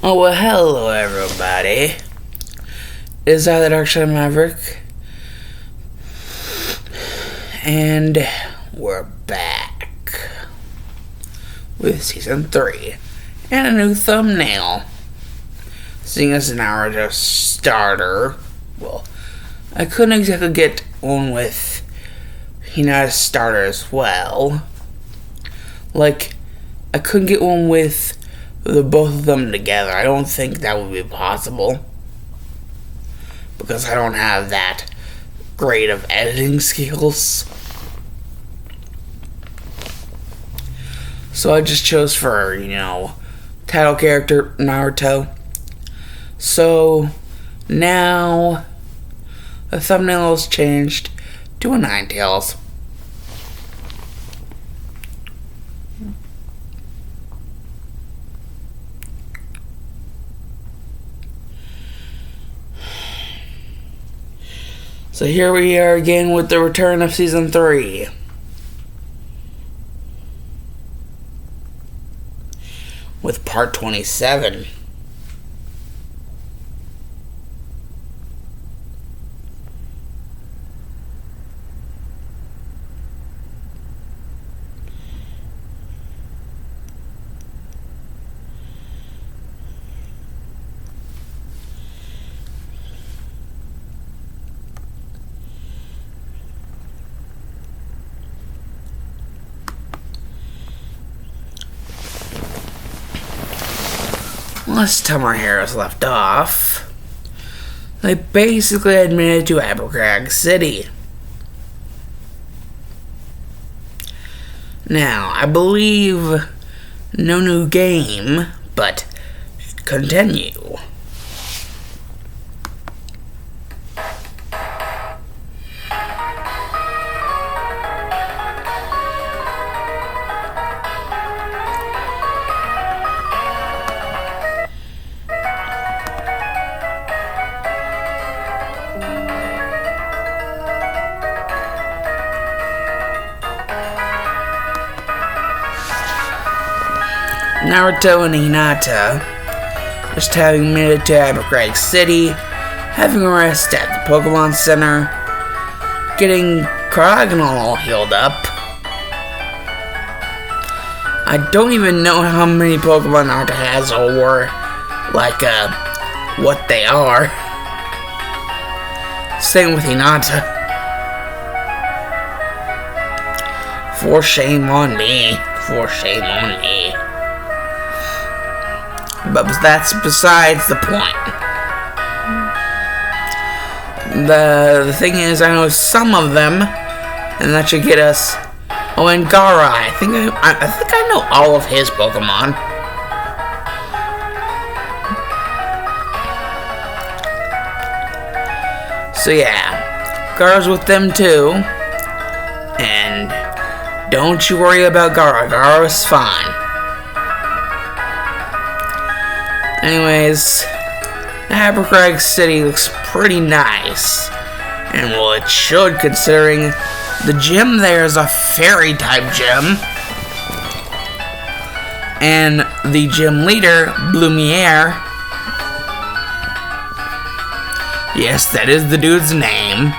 Oh, well, hello, everybody. It's I, the Dark Side Maverick. And we're back with Season 3. And a new thumbnail. Seeing as an Naruto starter. Well, I couldn't exactly get one with Hinata's starter as well. Like, I couldn't get one with the both of them together. I don't think that would be possible, because I don't have that great of editing skills. So I just chose for, title character Naruto. So now the thumbnail is changed to a Ninetales. So here we are again with the return of Season 3. With Part 27. Last time our heroes left off, they basically admitted to Abercrag City. Now, I believe no new game, but continue. Naruto and Hinata just having made it to Abercrag City, having a rest at the Pokemon Center, getting Kragan all healed up. I don't even know how many Pokemon Naruto has or what they are. Same with Hinata. For shame on me. For shame on me. But that's besides the point. The thing is, I know some of them, and that should get us. Oh, and Gaara. I think I know all of his Pokemon. So yeah, Gaara's with them too. And don't you worry about Gaara. Gaara's fine. Anyways, Abercrag City looks pretty nice. And well, it should, considering the gym there is a fairy-type gym. And the gym leader, Blumiere. Yes, that is the dude's name.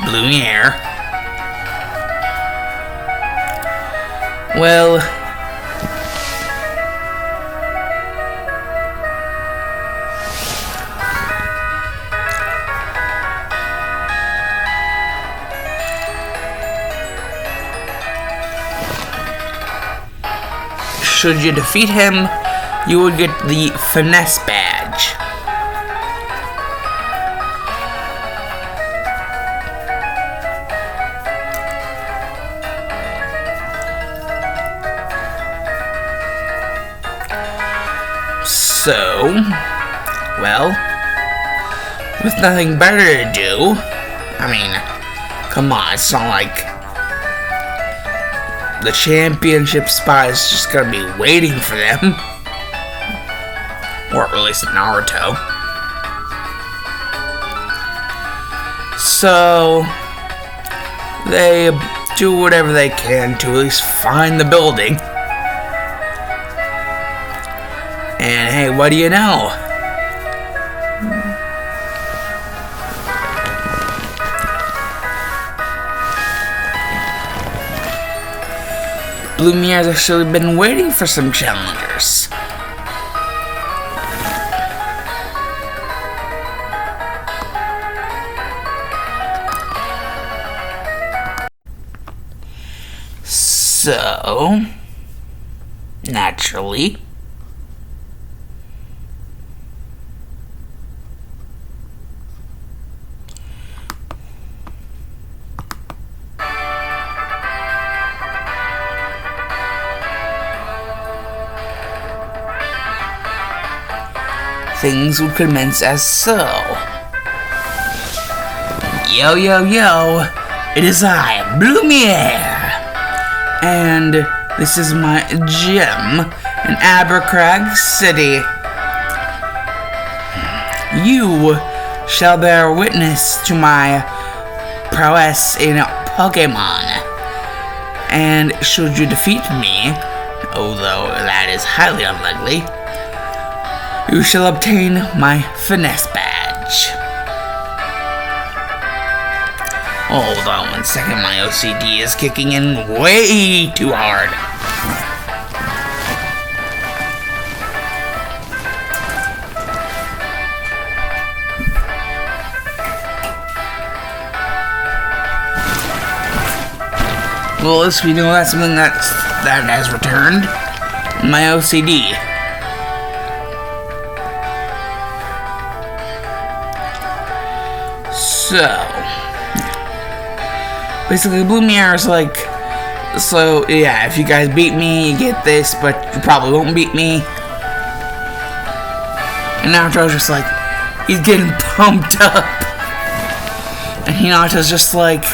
Blumiere. Well, should you defeat him, you would get the Finesse Badge. So, well, with nothing better to do, I mean, come on, it's not like the championship spot is just gonna be waiting for them. Or at least Naruto. So they do whatever they can to at least find the building. And hey, what do you know? Bloomier has actually been waiting for some challengers. So, naturally, things would commence as so. Yo, yo, yo, it is I, Bloomier. And this is my gym in Abercrag City. You shall bear witness to my prowess in Pokemon. And should you defeat me, although that is highly unlikely, you shall obtain my finesse badge. Hold on 1 second, my OCD is kicking in way too hard. Well, at least we know that's something that has returned. My OCD. So, basically, Bloomier is like, so yeah, if you guys beat me, you get this, but you probably won't beat me. And Naruto's just like, he's getting pumped up. And Hinata's just like,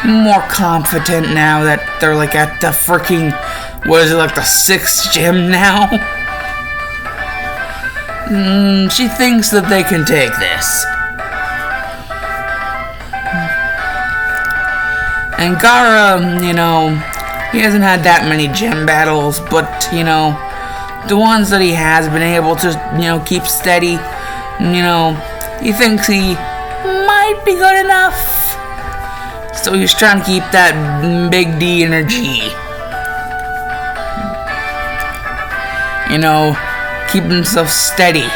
more confident now that they're like at the freaking, what is it, like the 6th gym now? She thinks that they can take this. And Gaara, you know, he hasn't had that many gym battles, but, you know, the ones that he has been able to, you know, keep steady, you know, he thinks he might be good enough. So he's trying to keep that big D energy. You know, keep himself steady.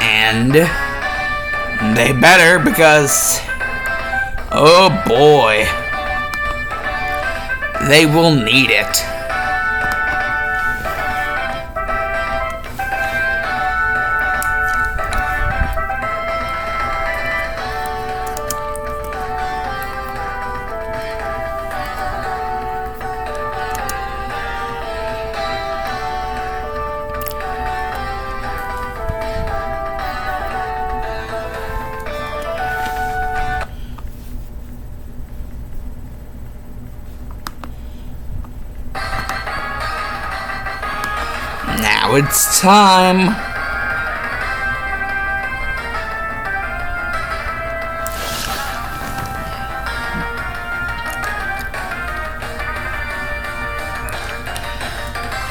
And they better, because oh boy, they will need it. Now it's time.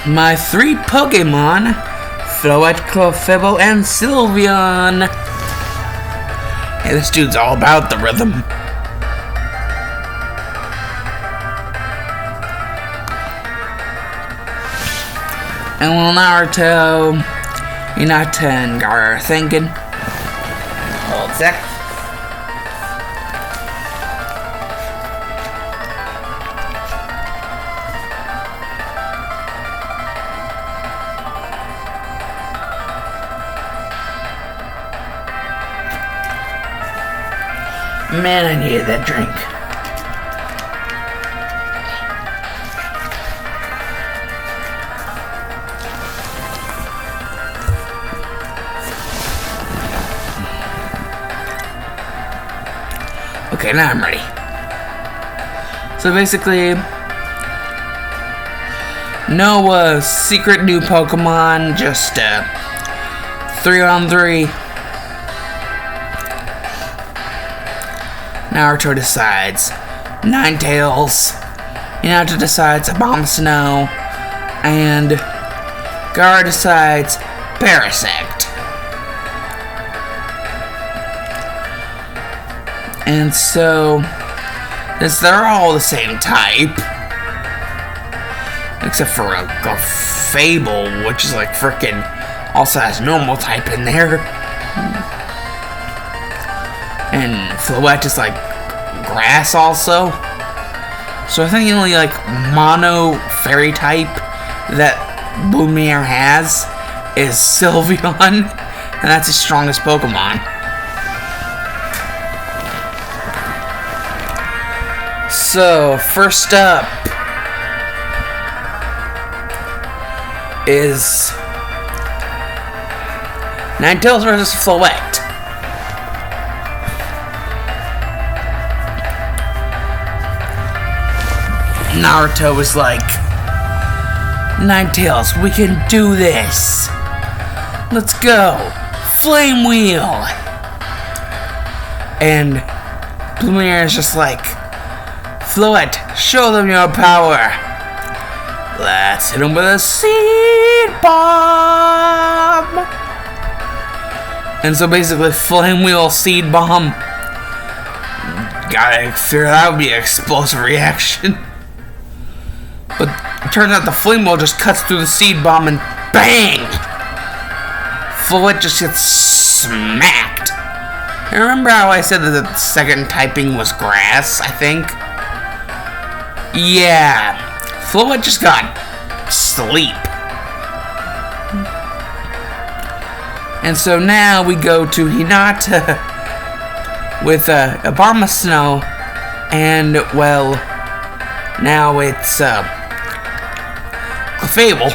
My 3 Pokemon, Floette, Clefable, and Sylveon. Hey, this dude's all about the rhythm. And while Naruto, Hinata, and Gaara are thinking, hold a sec. Man, I needed that drink. Okay, now I'm ready. So basically, no secret new Pokemon, just 3-on-3. Naruto decides Ninetales. Hinata decides Abomasnow. And Gar decides Parasect. And so, since they're all the same type, except for a Clefable, which is like frickin' also has normal type in there. And Floette is like grass also. So I think the only like mono fairy type that Lumiere has is Sylveon, and that's his strongest Pokemon. So first up is Ninetales versus Floette. Naruto was like, Ninetales, we can do this. Let's go. Flame Wheel. And Lumiere is just like, Floette, show them your power. Let's hit him with a Seed Bomb. And so basically, Flame Wheel, Seed Bomb. Gotta figure that would be an explosive reaction. But it turns out the Flame Wheel just cuts through the Seed Bomb and bang! Floette just gets smacked. And remember how I said that the second typing was grass, I think? Yeah. Floette just got sleep. And so now we go to Hinata with Abomasnow, and well, now it's Clefable.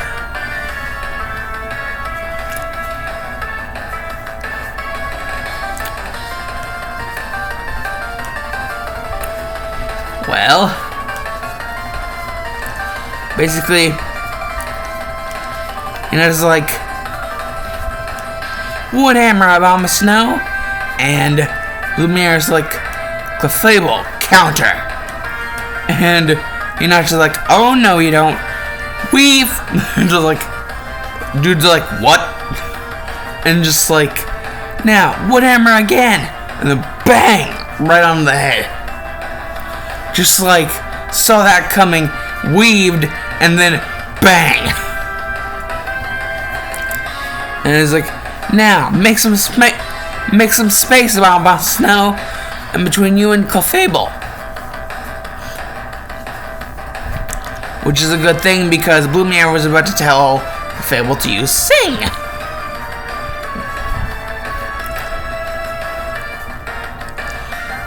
Well, basically, it's like Wood Hammer Abomasnow, and Lumiere's like Clefable counter, and Hinata's like, oh no you don't. Weave! And just like, dude's like, what? And just like, now, Wood Hammer again! And then bang! Right on the head. Just like, saw that coming, weaved, and then bang! And it's like, now, make some space about snow in between you and Clefable. Which is a good thing because Lumiere was about to tell Clefable to use Sing.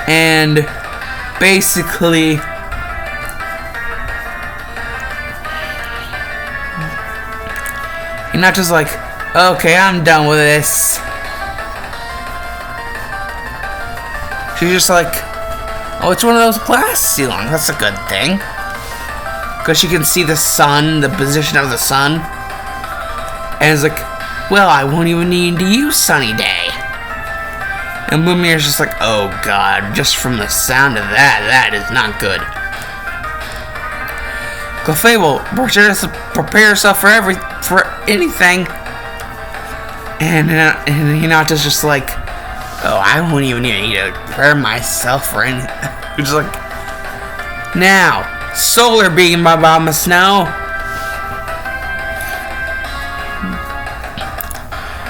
And basically, you're not just like, okay, I'm done with this. She's just like, oh, it's one of those glass ceilings. That's a good thing. Because she can see the sun, the position of the sun. And it's like, well, I won't even need to use Sunny Day. And Lumiere's just like, oh god, just from the sound of that, that is not good. Clefable, prepare yourself for anything. And Hinata's just like, oh, I won't even need to prepare myself for anything. Just like, now, Solar Beam by Abomasnow.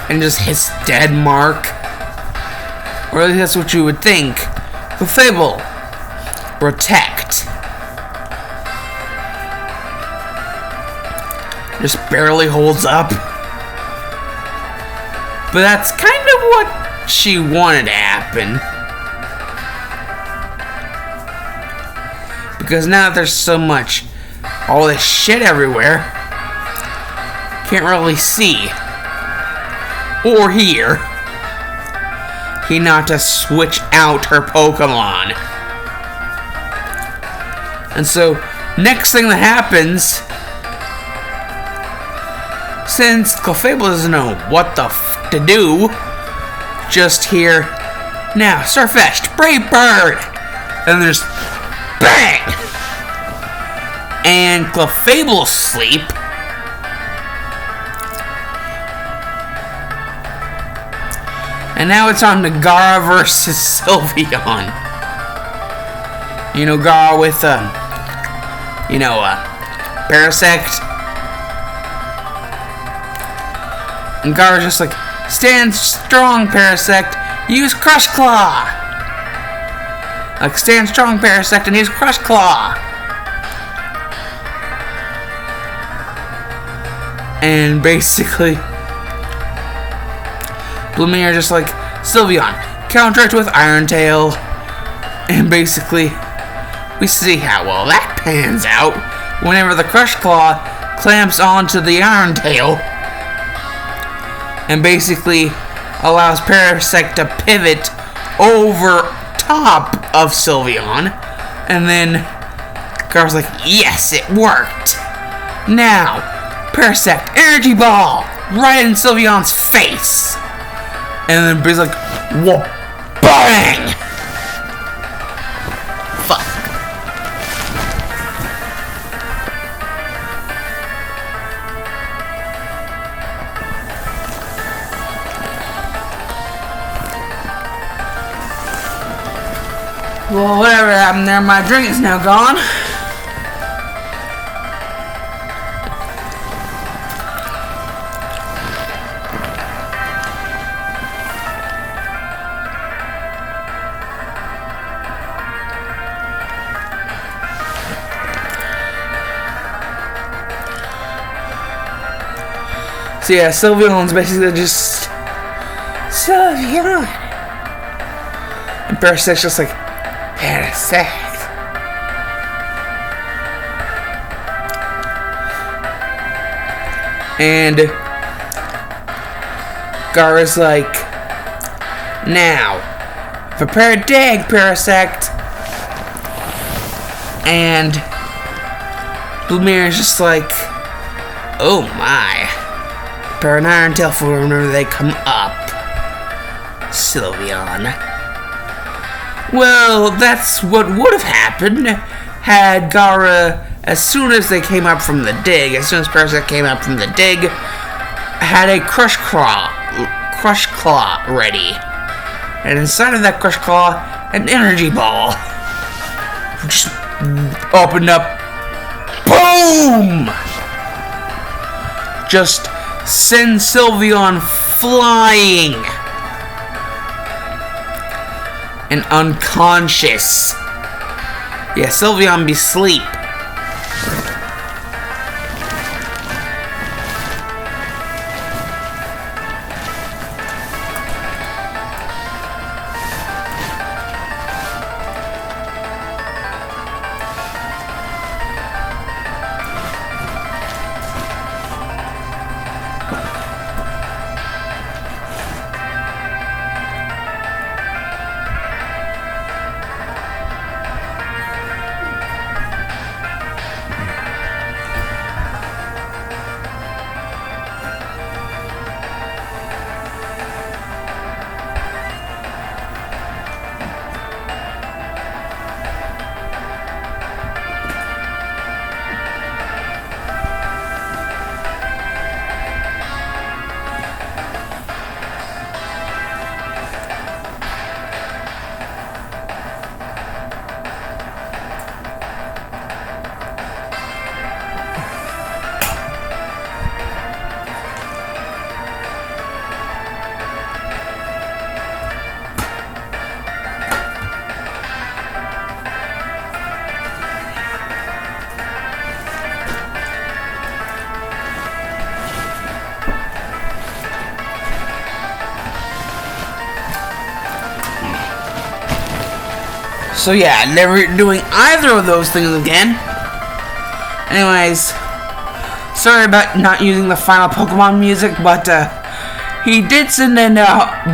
And just hits dead mark. Or at least that's what you would think. Clefable, Protect. Just barely holds up. But that's kind of what she wanted to happen. Because now that there's so much, all this shit everywhere, can't really see or hear Hinata switch out her Pokemon. And so, next thing that happens, since Clefable doesn't know what the f to do, just hear, now, Starfetched, Brave Bird! And there's bang! And Clefable's sleep And now it's on to Gara versus Sylveon. You know, Gara with, Parasect. And Gara's just like, stand strong, Parasect. Use Crush Claw. Like, stand strong, Parasect, and use Crush Claw. And basically, Lumiere just like, Sylveon, counter it with Iron Tail. And basically, we see how well that pans out whenever the Crush Claw clamps onto the Iron Tail and basically allows Parasect to pivot over top of Sylveon. And then Gar's like, yes, it worked. Now, Parasect, Energy Ball, right in Sylveon's face. And then B's like, whoa, bang! Fuck. Well, whatever happened there, my drink is now gone. So yeah, Sylveon's basically just Sylveon. And Parasect's just like, Parasect. And Gara's like, now, prepare to dig, Parasect. And Lumiere is just like, oh my. Prepare an Iron Tail for whenever they come up, Sylveon. Well, that's what would have happened had Gara, as soon as they came up from the dig, as soon as Parasect came up from the dig, had a Crush Claw ready. And inside of that Crush Claw, an Energy Ball. Just opened up. Boom! Just send Sylveon flying and unconscious. Yeah, Sylveon be asleep. So yeah, never doing either of those things again. Anyways, sorry about not using the final Pokemon music, but he did send in,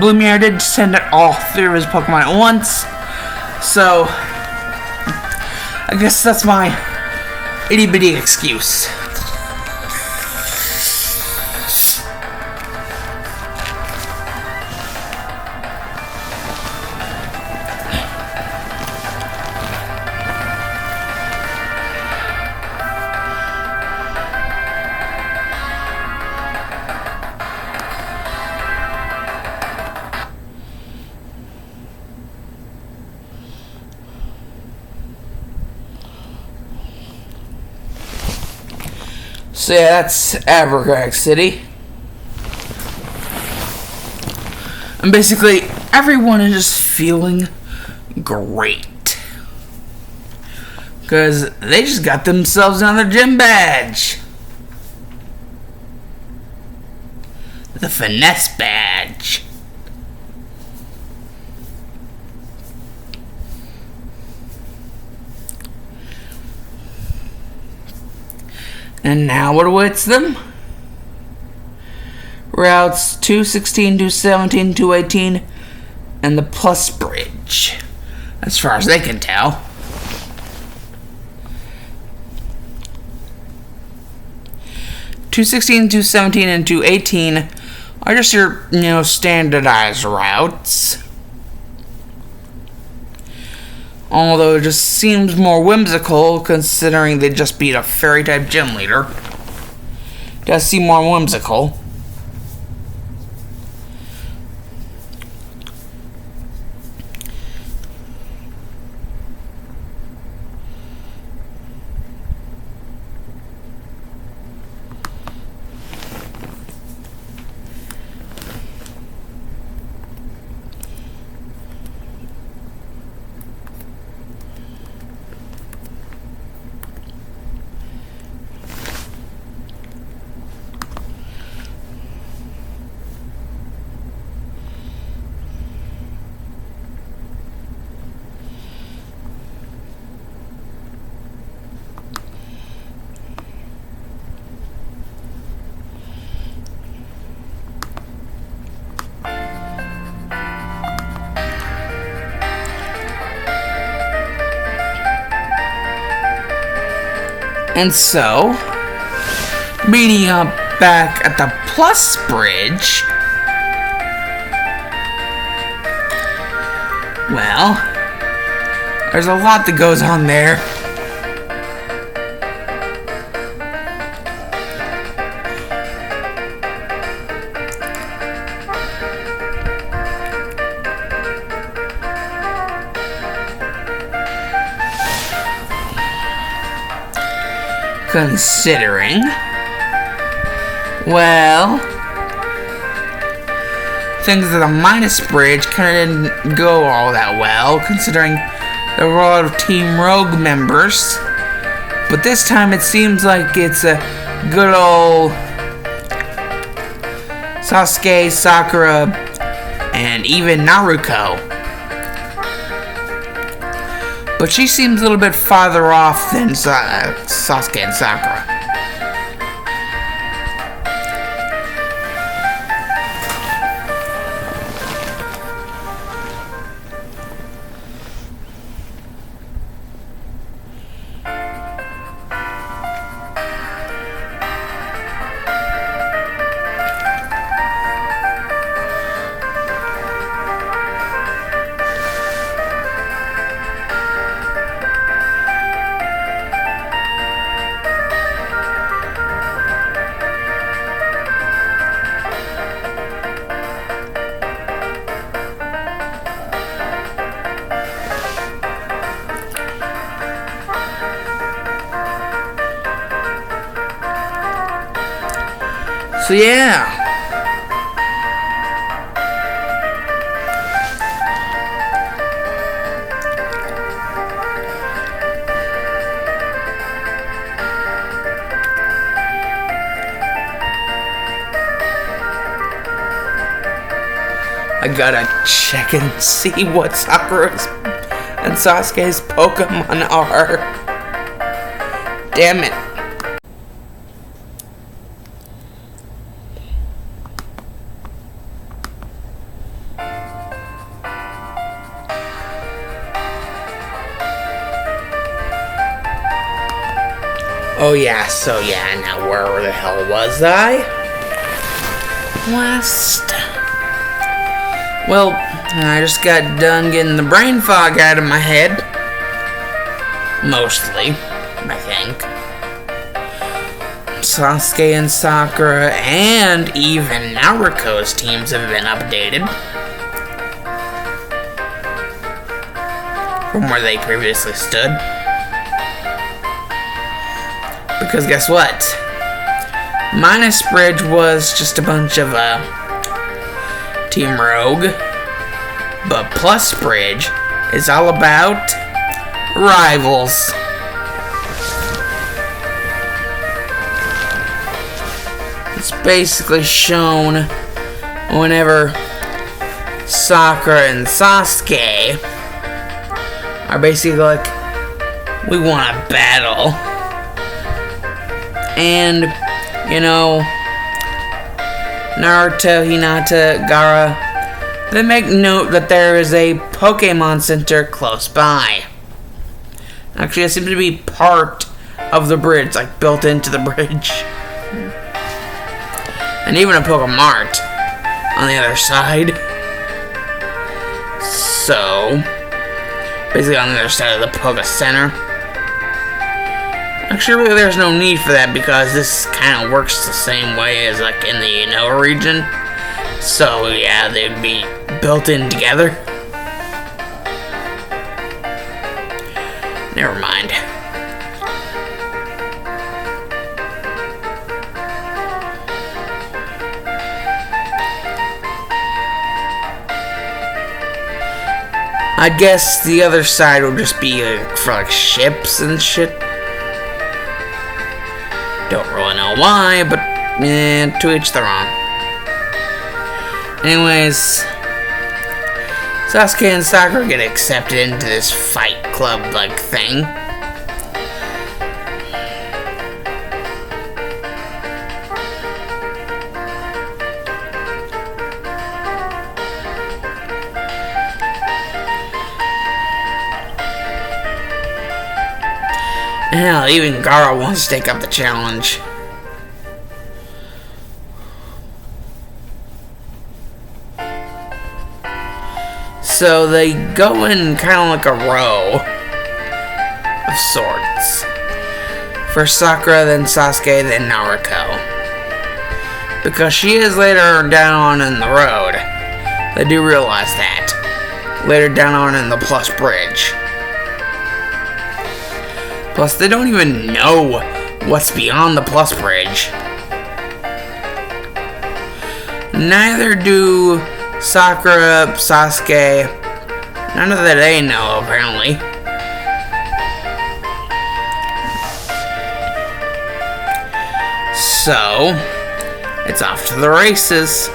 Lumiere did send it all three of his Pokemon at once. So, I guess that's my itty bitty excuse. So yeah, that's Abercrombie City. And basically, everyone is just feeling great. Because they just got themselves another gym badge. The Finesse badge. And now what awaits them? Routes 216, 217, 218, and the Plus Bridge. As far as they can tell. .216, 217, and 218 are just your, standardized routes. Although it just seems more whimsical considering they just beat a fairy-type gym leader. Does seem more whimsical. And so, meeting up back at the Plus Bridge, well, there's a lot that goes on there. Considering, well, things at the Minus Bridge kind of didn't go all that well, considering there were a lot of Team Rogue members. But this time it seems like it's a good old Sasuke, Sakura, and even Naruto. But she seems a little bit farther off than Sasuke and Sakura. So yeah. I gotta check and see what Sakura's and Sasuke's Pokemon are. Damn it. Oh yeah, so yeah, now where the hell was I? West. Well, I just got done getting the brain fog out of my head. Mostly, I think. Sasuke and Sakura and even Naruto's teams have been updated from where they previously stood. Because guess what? Minus Bridge was just a bunch of Team Rogue. But Plus Bridge is all about rivals. It's basically shown whenever Sakura and Sasuke are basically like, we want a battle. And, you know, Naruto, Hinata, Gaara, they make note that there is a Pokemon Center close by. Actually, it seems to be part of the bridge, like built into the bridge. And even a Pokemart on the other side. So, basically on the other side of the Poke Center. Actually, really, there's no need for that because this kind of works the same way as like in the Inoa region. So, yeah, they'd be built in together. Never mind. I guess the other side will just be for like ships and shit. Don't really know why, but to each their own. Anyways, Sasuke and Sakura get accepted into this fight club like thing. Hell, even Gaara wants to take up the challenge. So they go in kind of like a row of sorts. First Sakura, then Sasuke, then Naruto. Because she is later down in the road. They do realize that. Later down on in the Plus Bridge. Plus, they don't even know what's beyond the Plus Bridge. Neither do Sakura, Sasuke. None of that they know, apparently. So, it's off to the races.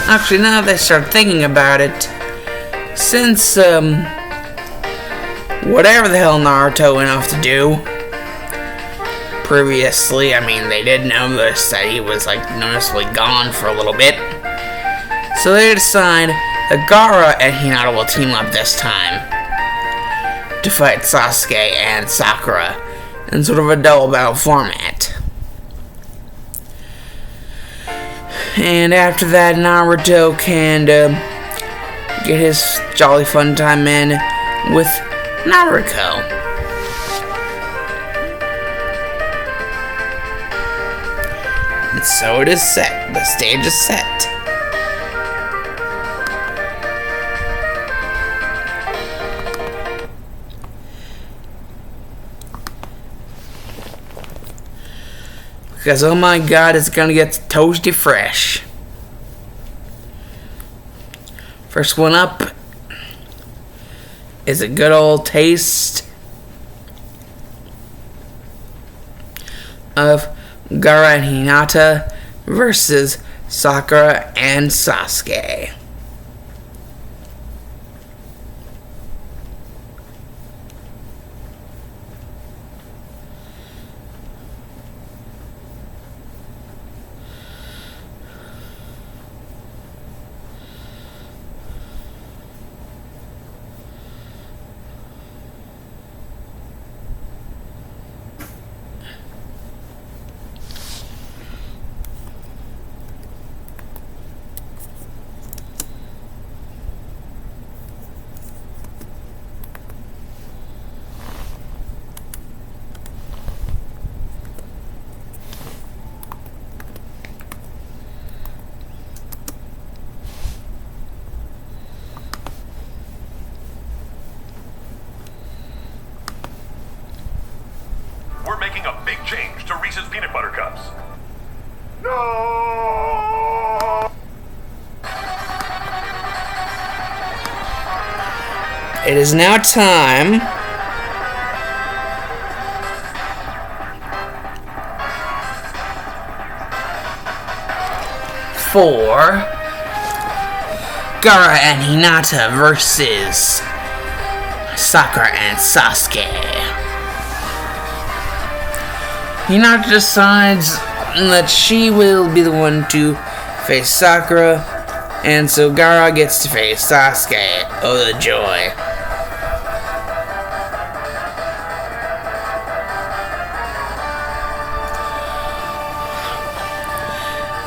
Actually, now that I start thinking about it, since, whatever the hell Naruto went off to do previously, I mean, they did notice that he was, like, noticeably gone for a little bit. So they decide that Gaara and Hinata will team up this time to fight Sasuke and Sakura in sort of a double battle format. And after that, Naruto can get his jolly fun time in with Naruto. And so it is set. The stage is set. Because, oh my god, it's gonna get toasty fresh. First one up is a good old taste of Gaara and Hinata versus Sakura and Sasuke. it is now time for Gaara and Hinata versus Sakura and Sasuke. Hinata decides that she will be the one to face Sakura, and so Gaara gets to face Sasuke. Oh, the joy.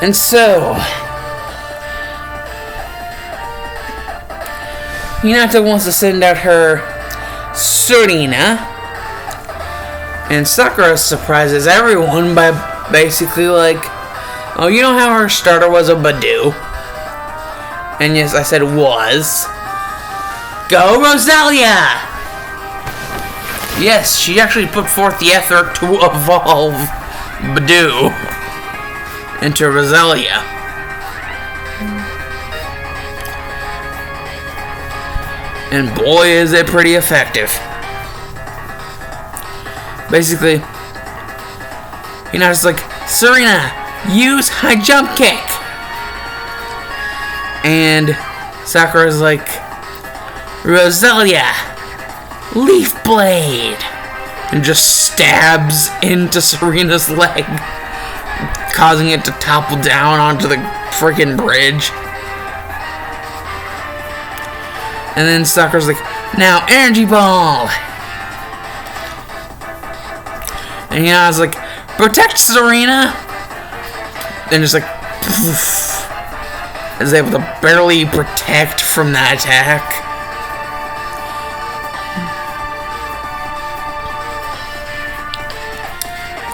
And so, Hinata wants to send out her Serena, and Sakura surprises everyone by basically like, oh, you know how her starter was a Badoo? And yes, I said was. Go Rosalia! Yes, she actually put forth the effort to evolve Badoo into Rosalia. And boy, is it pretty effective. Basically, you know, it's like, Serena, use high jump kick. And Sakura's like, Rosalia, leaf blade. And just stabs into Serena's leg, causing it to topple down onto the freaking bridge. And then Sakura's like, now energy ball. And you know, I was like, protect Serena. And just like, poof, is able to barely protect from that attack.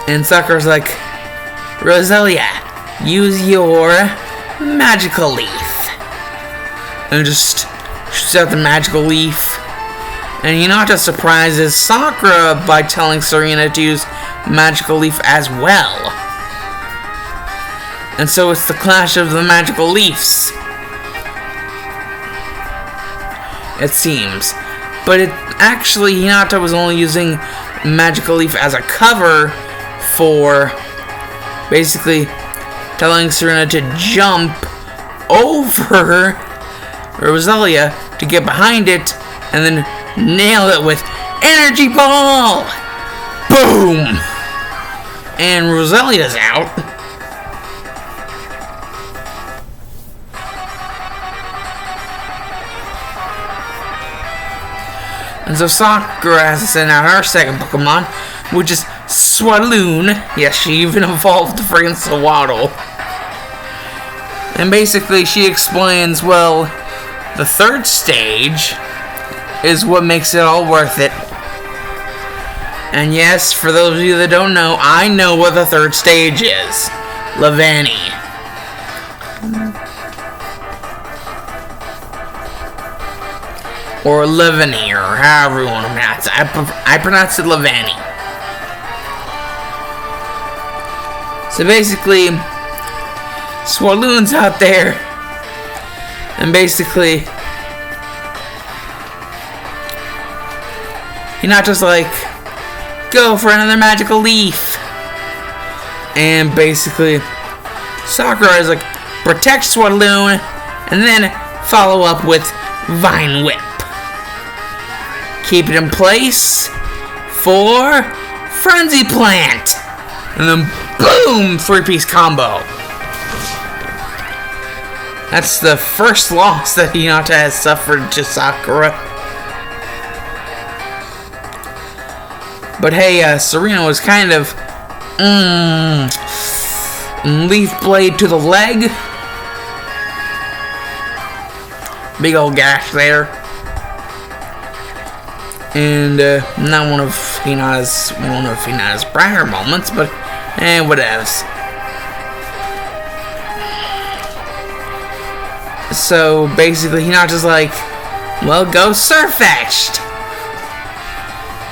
And Sakura's like, Rosalia, use your magical leaf. And just shoots out the magical leaf. And Hinata surprises Sakura by telling Serena to use magical leaf as well. And so it's the clash of the magical leaves, it seems. But it actually, Hinata was only using magical leaf as a cover for basically telling Serena to jump over Rosalia to get behind it and then nail it with energy ball. Boom! And Rosalia's out. And so Sakura has to send out her second Pokemon, which is Swaloon. Yes, she even evolved the freaking Swaddle. And basically she explains, well, the third stage is what makes it all worth it. And yes, for those of you that don't know, I know what the third stage is. Levani. Or Levani, or however you want to pronounce it. I pronounce it Levani. So basically, Swaloon's out there, and basically, you're not just like, go for another magical leaf. And basically, Sakura is like, protect Swaloon, and then follow up with Vine Whip. Keep it in place for Frenzy Plant. And then boom, 3-piece combo. That's the first loss that Hinata has suffered to Sakura. But hey, Serena was kind of leaf blade to the leg. Big old gash there. And not one of Hinata's brighter moments, but whatevs. So basically, Hinata's like, well, go Surfetched.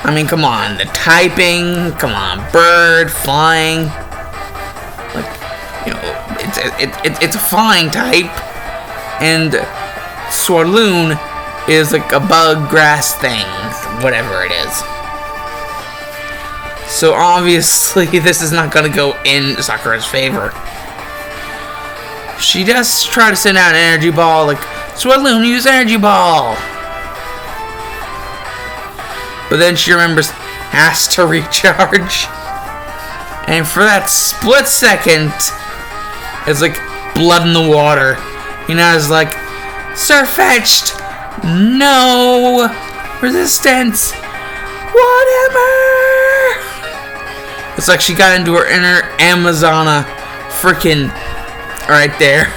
I mean, come on, the typing, come on, bird, flying. Like, you know, it's a flying type, and Swaloon is like a bug grass thing, whatever it is. So obviously this is not going to go in Sakura's favor. She does try to send out an energy ball, like, Sweatloon, use energy ball! But then she remembers, has to recharge. And for that split second, it's like blood in the water. Hinata's like, Sirfetch'd! No! Resistance! Whatever! It's like she got into her inner Amazona freaking right there.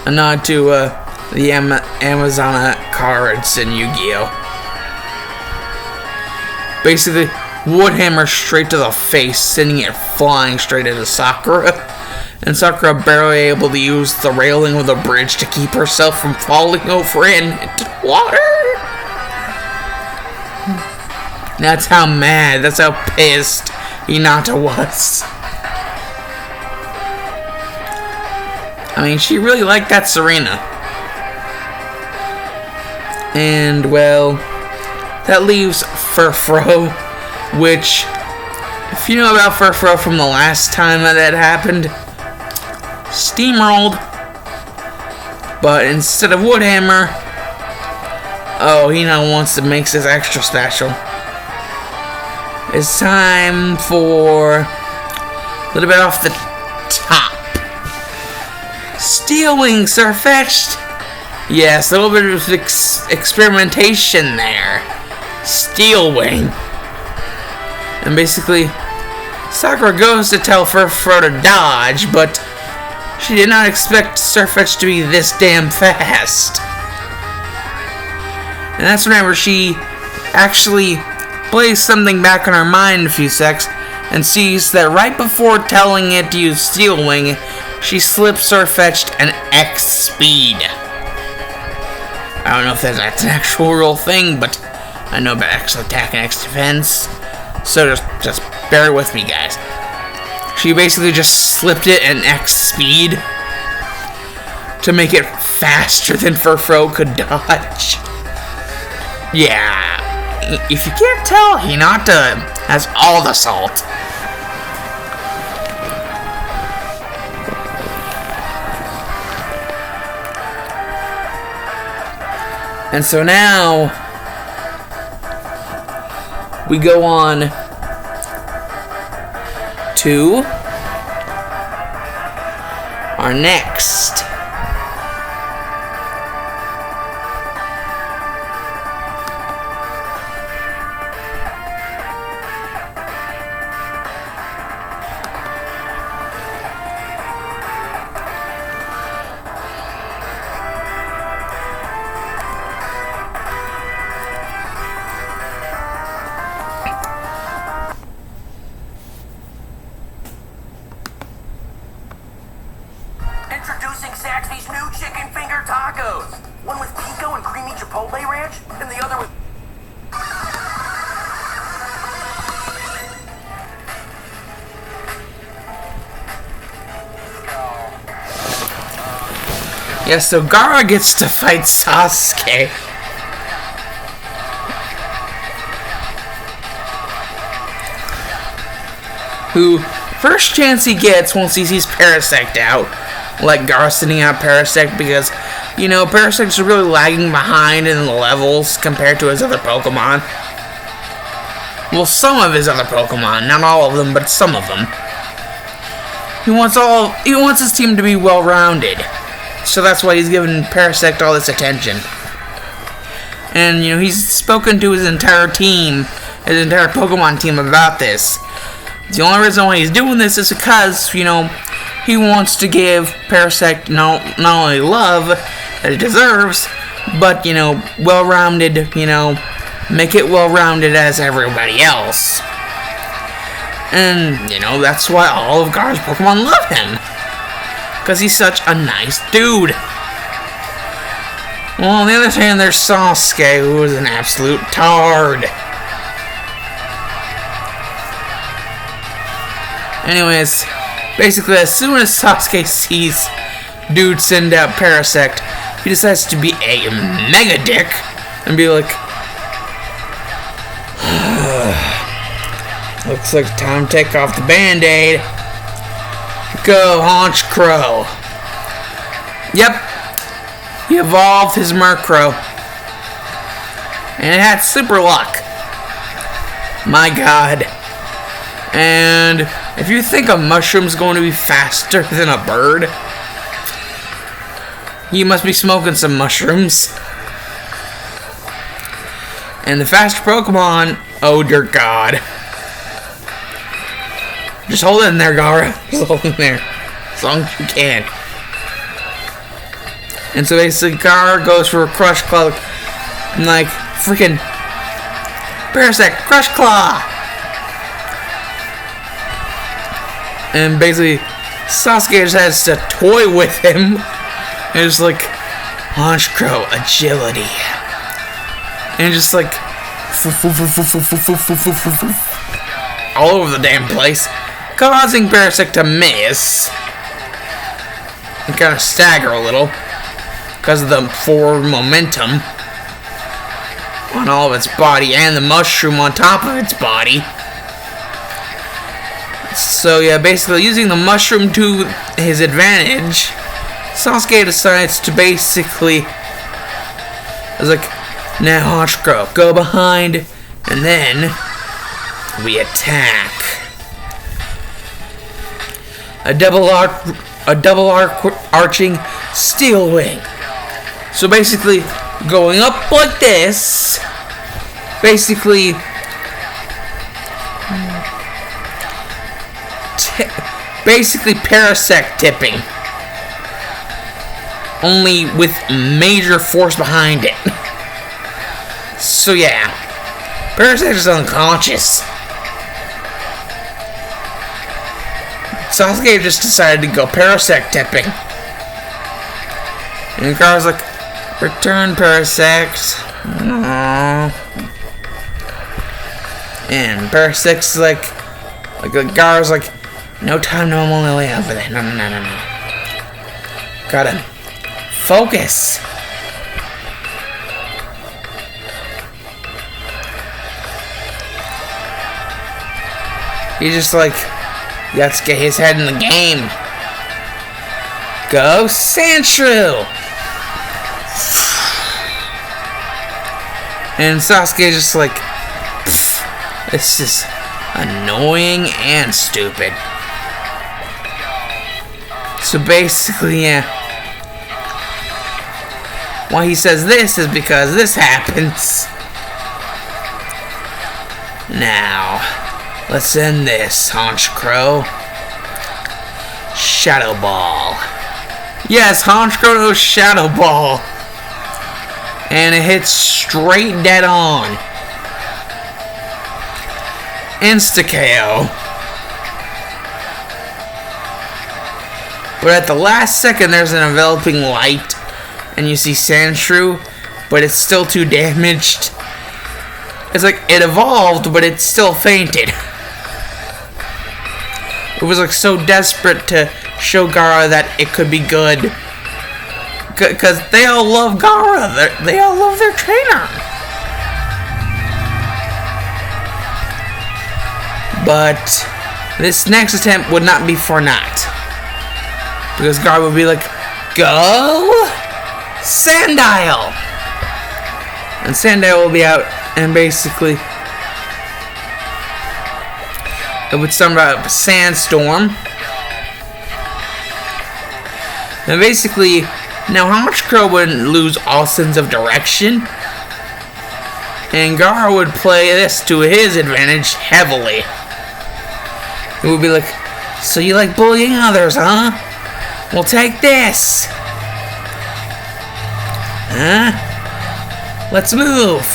A nod to the Amazona cards in Yu-Gi-Oh! Basically, Woodhammer straight to the face, sending it flying straight into Sakura. And Sakura barely able to use the railing of the bridge to keep herself from falling over into water. That's how mad, that's how pissed Hinata was. I mean, she really liked that Serena. And, well, that leaves Furfro, which, if you know about Furfro from the last time that happened, steamrolled. But instead of Woodhammer, oh, he now wants to make this extra special. It's time for a little bit off the top. Steel Wings are fetched. Yes, a little bit of experimentation there. Steel Wing. And basically, Sakura goes to tell Furfro to dodge, but she did not expect Sirfetch'd to be this damn fast. And that's whenever she actually plays something back in her mind a few seconds and sees that right before telling it to use Steel Wing, she slips Sirfetch'd an X speed. I don't know if that's an actual real thing, but I know about X attack and X defense. So just bear with me, guys. She basically just slipped it an X speed to make it faster than Furfro could dodge. Yeah. If you can't tell, Hinata has all the salt. And so now we go on to our next Introducing Saxby's new chicken finger tacos. One with pico and creamy chipotle ranch, and the other with... Yeah, so Gaara gets to fight Sasuke. Who, first chance he gets once he sees Parasect out, like Gaara sending out Parasect because, you know, Parasect's really lagging behind in the levels compared to his other Pokemon. Well, some of his other Pokemon, not all of them, but some of them. He wants his team to be well-rounded. So that's why he's giving Parasect all this attention. And, you know, he's spoken to his entire team, his entire Pokemon team about this. The only reason why he's doing this is because, you know, he wants to give Parasect not only love that he deserves, but, you know, well-rounded, you know, make it well-rounded as everybody else. And, you know, that's why all of Gaara's Pokemon love him. Because he's such a nice dude. Well, on the other hand, there's Sasuke, who is an absolute tard. Anyways, basically, as soon as Sasuke sees dude send out Parasect, he decides to be a mega dick and be like, looks like time to take off the band-aid. Go, Haunch Crow. Yep, he evolved his Murkrow. And it had super luck. My god. And if you think a mushroom's going to be faster than a bird, you must be smoking some mushrooms. And the faster Pokemon, oh dear god. Just hold it in there, Gara. Just hold it in there. As long as you can. And so basically, Gara goes for a Crush Claw. Like, freaking Parasect, Crush Claw! And basically, Sasuke just has to toy with him. And just like, Haunch Crow, agility. And just like, all over the damn place, causing Parasect to miss. And kind of stagger a little. Because of the forward momentum on all of its body and the mushroom on top of its body. So yeah, basically using the mushroom to his advantage, Sasuke decides to basically, it's like, now Haunch Crow, go behind, and then we attack. A double arching Steel Wing. So basically, going up like this, basically Parasect tipping, only with major force behind it. So yeah, Parasect is unconscious. Sasuke just decided to go Parasect tipping, and Gara's like, return, Parasect. Aww. And Parasect's like Gara's like, no time, no, I'm on my way over there. No. Gotta focus. He's just like, let's get his head in the game. Go, Sandshrew! And Sasuke's just like, this is annoying and stupid. So basically, yeah, why he says this is because this happens. Now, let's end this, Haunch Crow. Shadow Ball. Yes, Haunch Crow knows Shadow Ball. And it hits straight dead on. Insta-KO. But at the last second, there's an enveloping light, and you see Sandshrew, but it's still too damaged. It's like, it evolved, but it still fainted. It was like so desperate to show Gara that it could be good. Because they all love Gara. They all love their trainer. But this next attempt would not be for naught. Because Gara would be like, go Sandile! And Sandile will be out, and basically it would summon up Sandstorm. And basically, now Haunch Crow would lose all sense of direction, and Gara would play this to his advantage heavily. It would be like, so you like bullying others, huh? Well, take this! Huh? Let's move!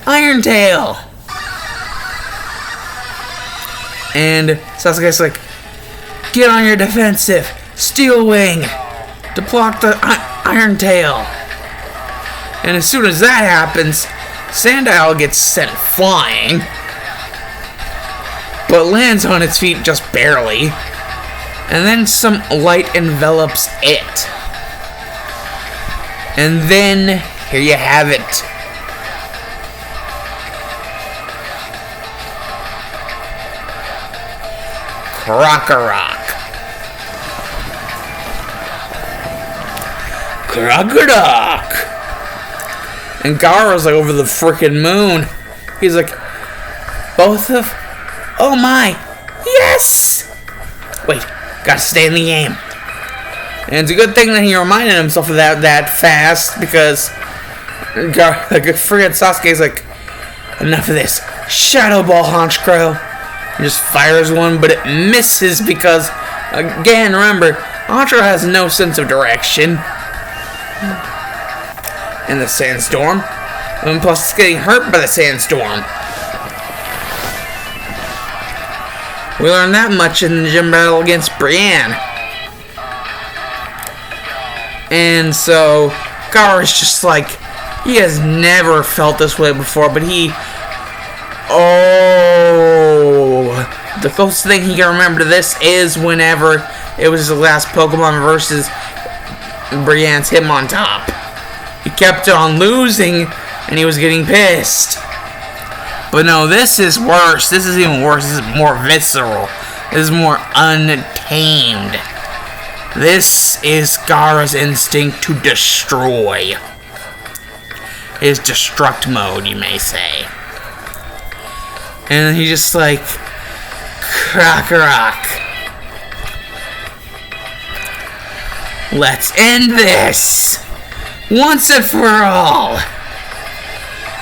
Iron Tail! And Sasuke's like, get on your defensive! Steel Wing! To block the Iron Tail! And as soon as that happens, Sandile gets sent flying, but lands on its feet just barely. And then some light envelops it. And then, here you have it. Krokorok. And Gaara's like over the freaking moon. He's like, oh my, yes! Wait, gotta stay in the game. And it's a good thing that he reminded himself of that fast, because friggin' Sasuke's like, enough of this. Shadow Ball, Honchkrow. He just fires one, but it misses because, again, remember, Honchkrow has no sense of direction in the sandstorm. And plus, it's getting hurt by the sandstorm. We learned that much in the gym battle against Brienne. And so, Gaara's just like, he has never felt this way before, but the closest thing he can remember to this is whenever it was the last Pokemon versus Brienne's Hitmontop. He kept on losing, and he was getting pissed. But no, this is worse. This is even worse. This is more visceral. This is more untamed. This is Gaara's instinct to destroy. His destruct mode, you may say. And he's just like, Krokorok. Let's end this once and for all.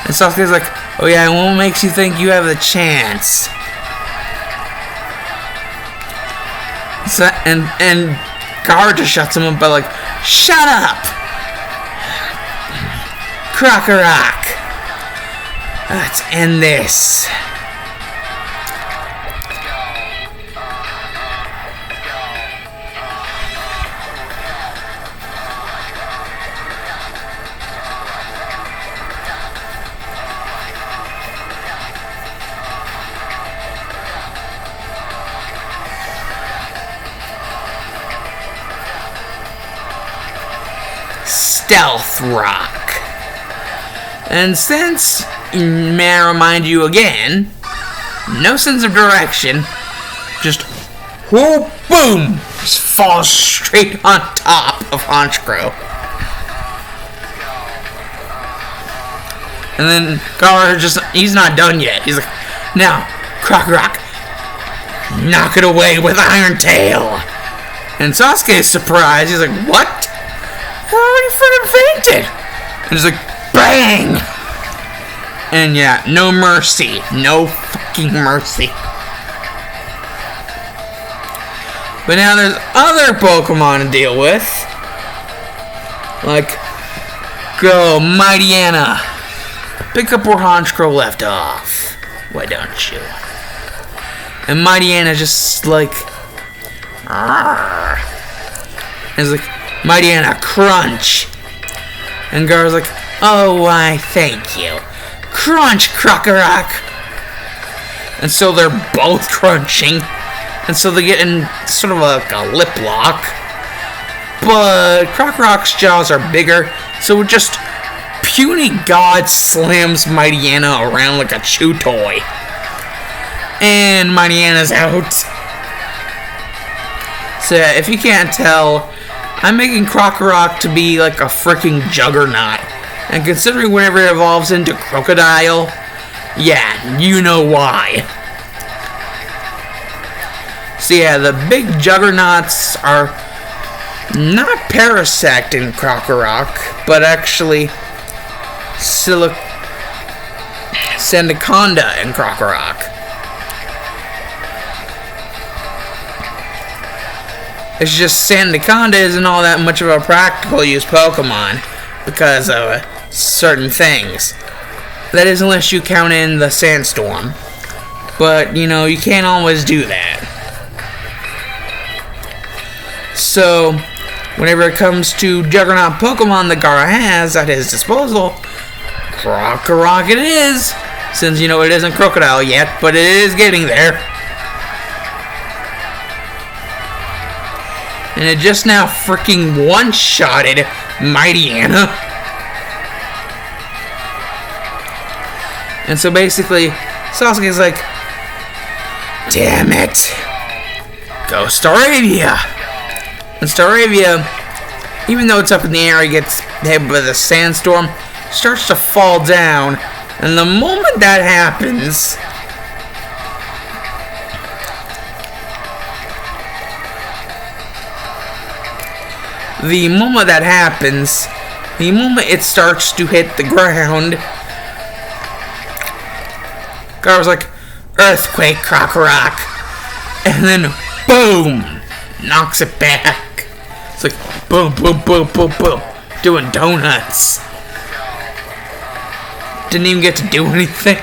And Sasuke's like, oh yeah, what makes you think you have a chance? So, and Gaara just shuts him up by like, shut up! Krokorok! Let's end this. Stealth Rock. And since, may I remind you again, no sense of direction, just whoop, boom, just falls straight on top of Honchkrow. And then Gaara he's not done yet. He's like, now, Krokorok, knock it away with Iron Tail. And Sasuke's surprised. He's like, what? I already freaking fainted. And he's like, bang! And yeah, no mercy. No fucking mercy. But now there's other Pokemon to deal with. Like, go, Mightyena. Pick up where Honchkrow left off. Why don't you? And Mightyena just like, argh. And it's like, Mightyena, crunch. And Gaara's like, oh, why, thank you. Crunch, Krokorok. And so they're both crunching. And so they get in sort of like a lip lock. But Krokorok's jaws are bigger, so it just puny god slams Mightyena around like a chew toy. And Mightyena's out. So if you can't tell, I'm making Krokorok to be like a freaking juggernaut. And considering whenever it evolves into Crocodile, yeah, you know why. So yeah, the big juggernauts are not Parasect in Krokorok, but actually Sandaconda in Krokorok. It's just Sandaconda isn't all that much of a practical use Pokemon because of certain things. That is, unless you count in the Sandstorm. But, you know, you can't always do that. So, whenever it comes to Juggernaut Pokemon that Gaara has at his disposal, Krokorok it is. Since, you know, it isn't Crocodile yet, but it is getting there. And it just now freaking one-shotted Mighty Anna. And so basically, Sasuke's like, damn it. Go Staravia. And Staravia, even though it's up in the air, he gets hit with a sandstorm, starts to fall down. And the moment that happens, the moment it starts to hit the ground, God was like, earthquake, Crocorock, and then boom, knocks it back. It's like boom, boom, boom, boom, boom, doing donuts. Didn't even get to do anything.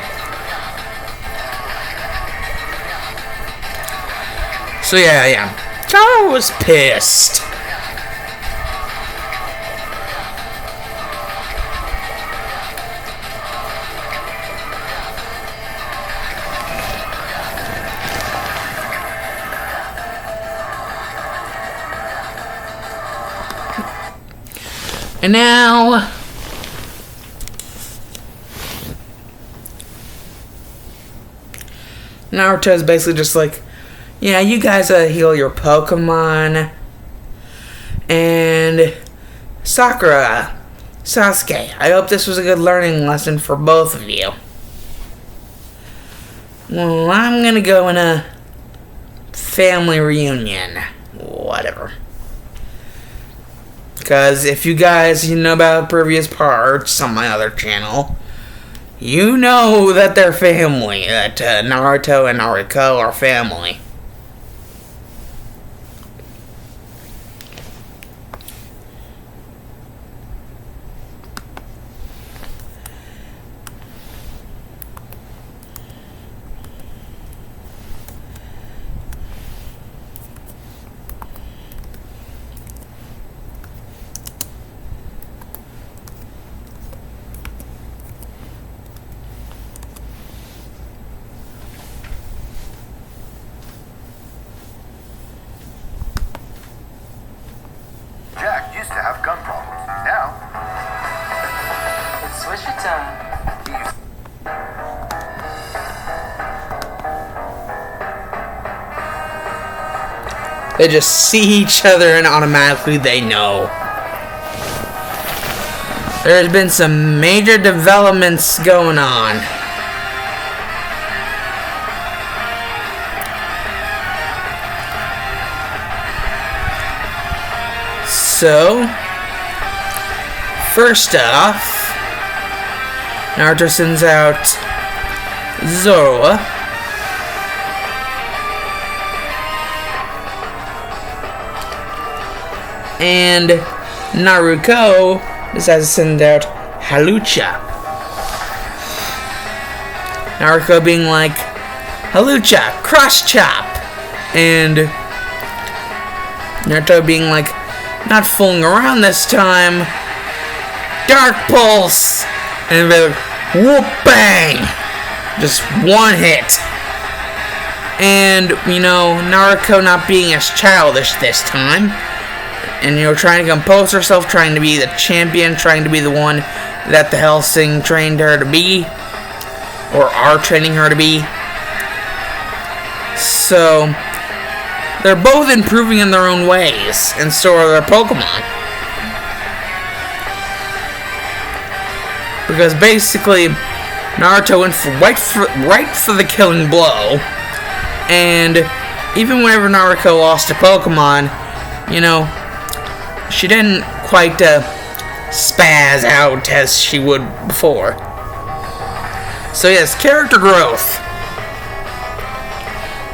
So yeah. Taro was pissed. And now, Naruto's basically just like, yeah, you guys heal your Pokemon. And Sakura, Sasuke, I hope this was a good learning lesson for both of you. Well, I'm gonna go in a family reunion. Whatever. Because if you guys know about previous parts on my other channel, you know that they're family. That Naruto and Naruto are family. Jack used to have gun problems. Now, It's switch it time. They just see each other and automatically they know. There's been some major developments going on. So, first off, Naruto sends out Zoro. And Naruto decides to send out Halucha. Naruto being like, Halucha, cross chop. And Naruto being like, not fooling around this time. Dark Pulse! And they're like, whoop bang! Just one hit. And, Naruto not being as childish this time. And, trying to compose herself, trying to be the champion, trying to be the one that the Hellsing trained her to be. Or are training her to be. So, they're both improving in their own ways, and so are their Pokemon. Because basically, Naruto went right for the killing blow, and even whenever Naruto lost a Pokemon, she didn't quite spaz out as she would before. So yes, character growth.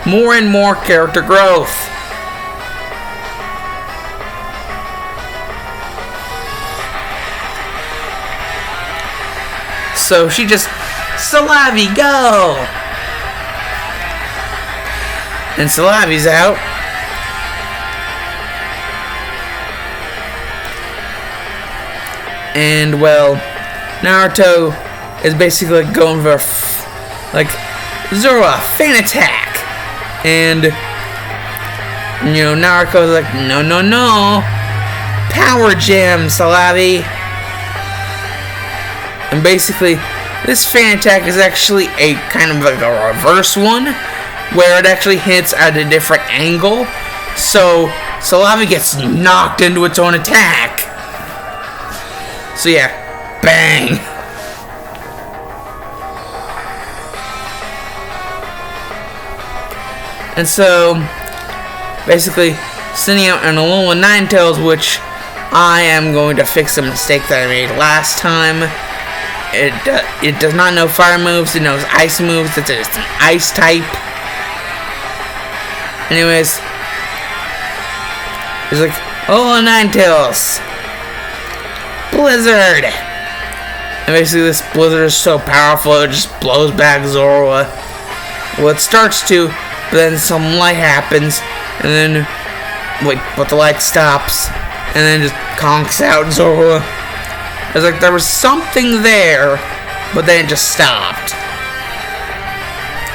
More and more character growth. So she just, Salavi, go! And Salavi's out. And, well, Naruto is basically going for, Zora, feint attack! And, Naruto's like, no. power gem, Salavi. And basically, this fan attack is actually a kind of like a reverse one, where it actually hits at a different angle. So Salavi gets knocked into its own attack. So yeah, bang. And so, basically, sending out an Alola Ninetales, which I am going to fix a mistake that I made last time. It does not know fire moves, it knows ice moves, it's an ice type. Anyways, it's like, Alola Ninetales, Blizzard! And basically this Blizzard is so powerful, it just blows back Zorua. Well, it starts to, but then some light happens, and then, but the light stops, and then just conks out Zorua. It's like there was something there, but then it just stopped.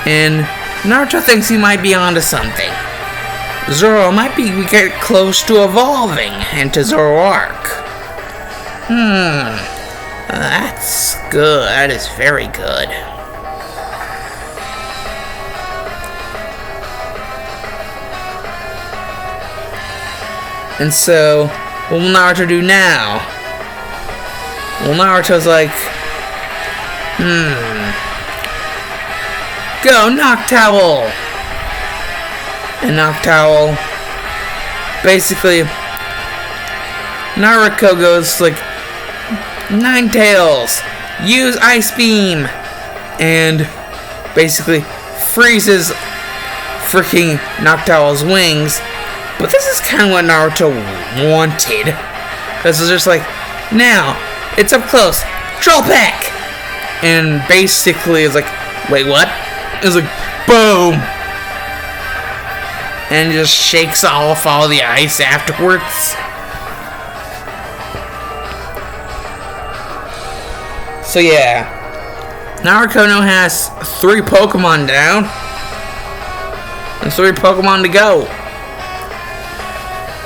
And Naruto thinks he might be onto something. Zorua might be get close to evolving into Zoroark. That's good. That is very good. And so, what will Naruto do now? Well, Naruto's like, go Noctowl! And Noctowl, basically, Naruto goes like, Ninetales, use Ice Beam! And basically freezes freaking Noctowl's wings. But this is kind of what Naruto wanted. Because it's just like, now, it's up close, Troll Peck! And basically it's like, wait, what? It's like, boom! And it just shakes off all the ice afterwards. So yeah, Naruto now has 3 Pokemon down. And 3 Pokemon to go.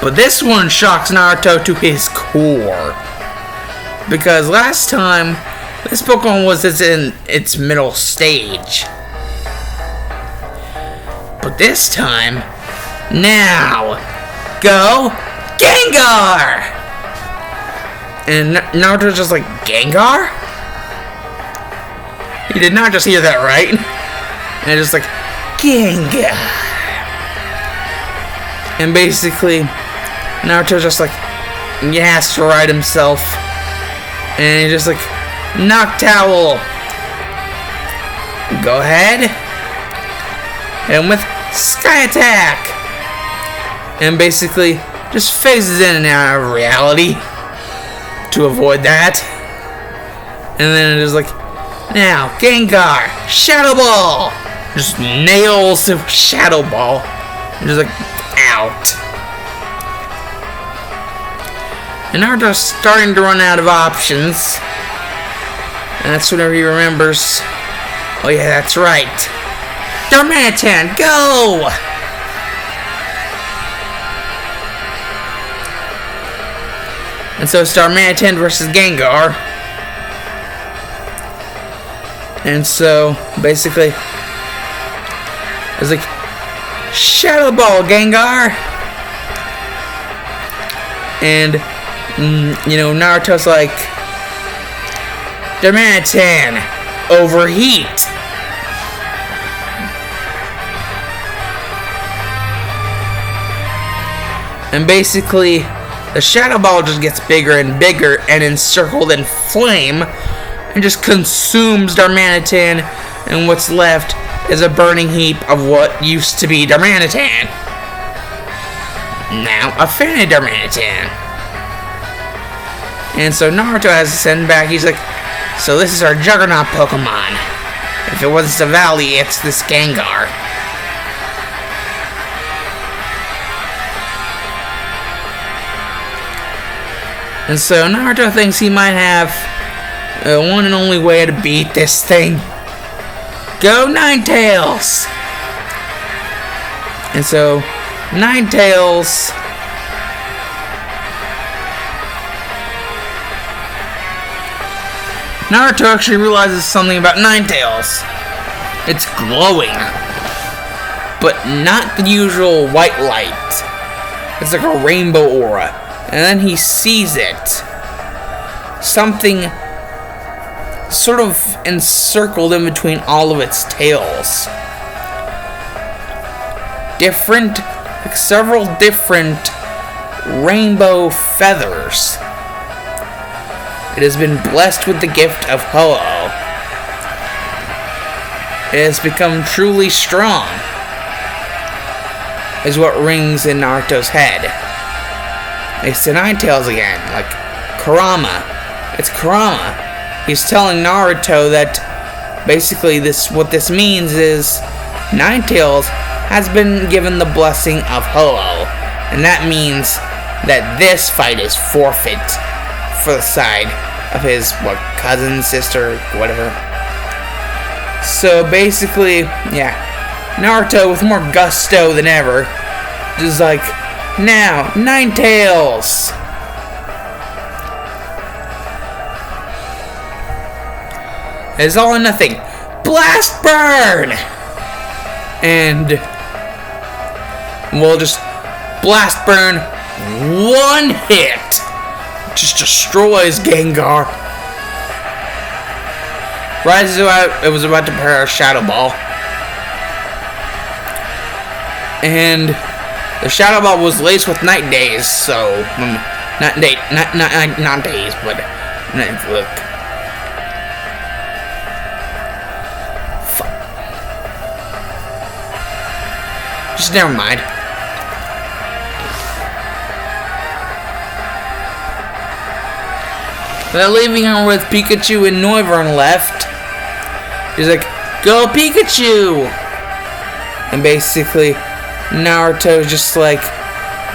But this one shocks Naruto to his core. Because last time, this Pokemon was in its middle stage. But this time, now, go Gengar! And Naruto's just like, Gengar? He did not just hear that right. And it's just like, Gengar! And basically, Naruto's just like, he has to ride himself. And he's just like, Noctowl! Go ahead. And with Sky Attack! And basically, just phases in and out of reality to avoid that. And then it is like, now, Gengar! Shadow Ball! Just nails the Shadow Ball. And just like, out. And Naruto's starting to run out of options. And that's whenever he remembers, oh yeah, that's right. Darmanitan, go! And so it's Darmanitan versus Gengar. And so, basically, it's like, Shadow Ball, Gengar! And, Naruto's like, Darmanitan, overheat! And basically, the Shadow Ball just gets bigger and bigger and encircled in flame and just consumes Darmanitan, and what's left is a burning heap of what used to be Darmanitan. Now, a Fairy Darmanitan. And so Naruto has to send back, he's like, so this is our Juggernaut Pokemon. If it wasn't a Valley, it's this Gengar. And so Naruto thinks he might have one and only way to beat this thing. Go Ninetales! And so Ninetales Naruto actually realizes something about Ninetales. It's glowing, but not the usual white light. It's like a rainbow aura. And then he sees it. Something sort of encircled in between all of its tails. Several different rainbow feathers. It has been blessed with the gift of Ho-Oh. It has become truly strong, is what rings in Naruto's head. It's the Ninetales again, like Kurama. It's Kurama. He's telling Naruto that basically what this means is Ninetales has been given the blessing of Ho-Oh, and that means that this fight is forfeit for the side of his cousin, sister, whatever. So basically, yeah, Naruto with more gusto than ever, just like, now, Ninetales! It's all or nothing. Blast burn! And we'll just blast burn one hit. Just destroys Gengar. Right as it was about to prepare a Shadow Ball. And the Shadow Ball was laced with Night Days, so not days, but look. Just never mind. But leaving her with Pikachu and Noivern left, he's like, "Go Pikachu!" And basically, Naruto's just like,